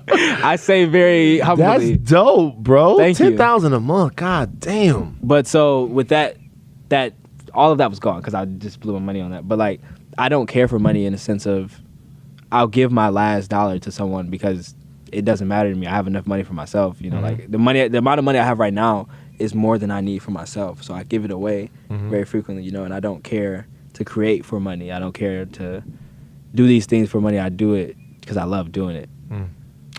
I say very humbly. That's dope, bro. Thank you. $10,000 a month. God damn. But so with that all of that was gone because I just blew my money on that. But like, I don't care for money in the sense of I'll give my last dollar to someone because it doesn't matter to me. I have enough money for myself. You know, like the amount of money I have right now is more than I need for myself. So I give it away very frequently. You know, and I don't care to create for money. I don't care to do these things for money. I do it because I love doing it.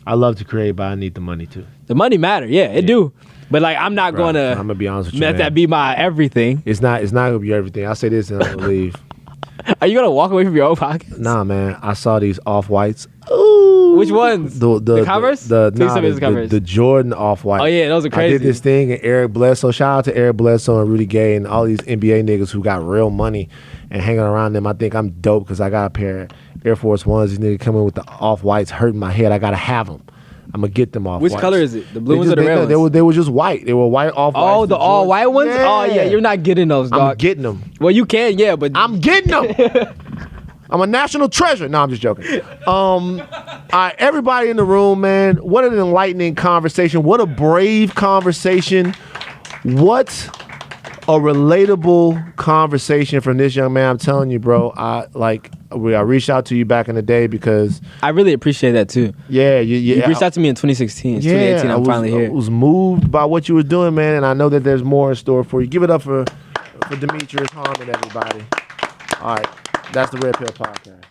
I love to create, but I need the money too. The money matter, yeah, it do. But like, I'm not Bro, gonna. I'm gonna be honest with you, let man. that be my everything. It's not gonna be everything. I'll say this and I'm gonna leave. Are you gonna walk away from your own pockets? Nah, man. I saw these Off-Whites. Ooh. Which ones? The Converse? Please tell me it's the Converse. The Jordan Off-White. Oh yeah, those are crazy. I did this thing, and Eric Bledsoe. Shout out to Eric Bledsoe and Rudy Gay and all these NBA niggas who got real money and hanging around them. I think I'm dope because I got a pair of Air Force Ones. These niggas coming with the Off-Whites, hurting my head. I gotta have them. I'm gonna get them off. Which color is it? The blue ones or the red ones? They were just white. They were white Off-Whites. Oh, the all white ones? Yeah. Oh yeah, you're not getting those, dog. I'm getting them. Well, you can, yeah, but I'm getting them. I'm a national treasure. No, I'm just joking. All right, everybody in the room, man. What an enlightening conversation. What a brave conversation. What a relatable conversation from this young man. I'm telling you, bro. I reached out to you back in the day because I really appreciate that too. yeah, You reached out to me in 2016. It's 2018. I'm finally I here. was moved by what you were doing, man, and I know that there's more in store for you. Give it up for Demetrius Harmon, everybody. All right, that's the Red Pill Podcast.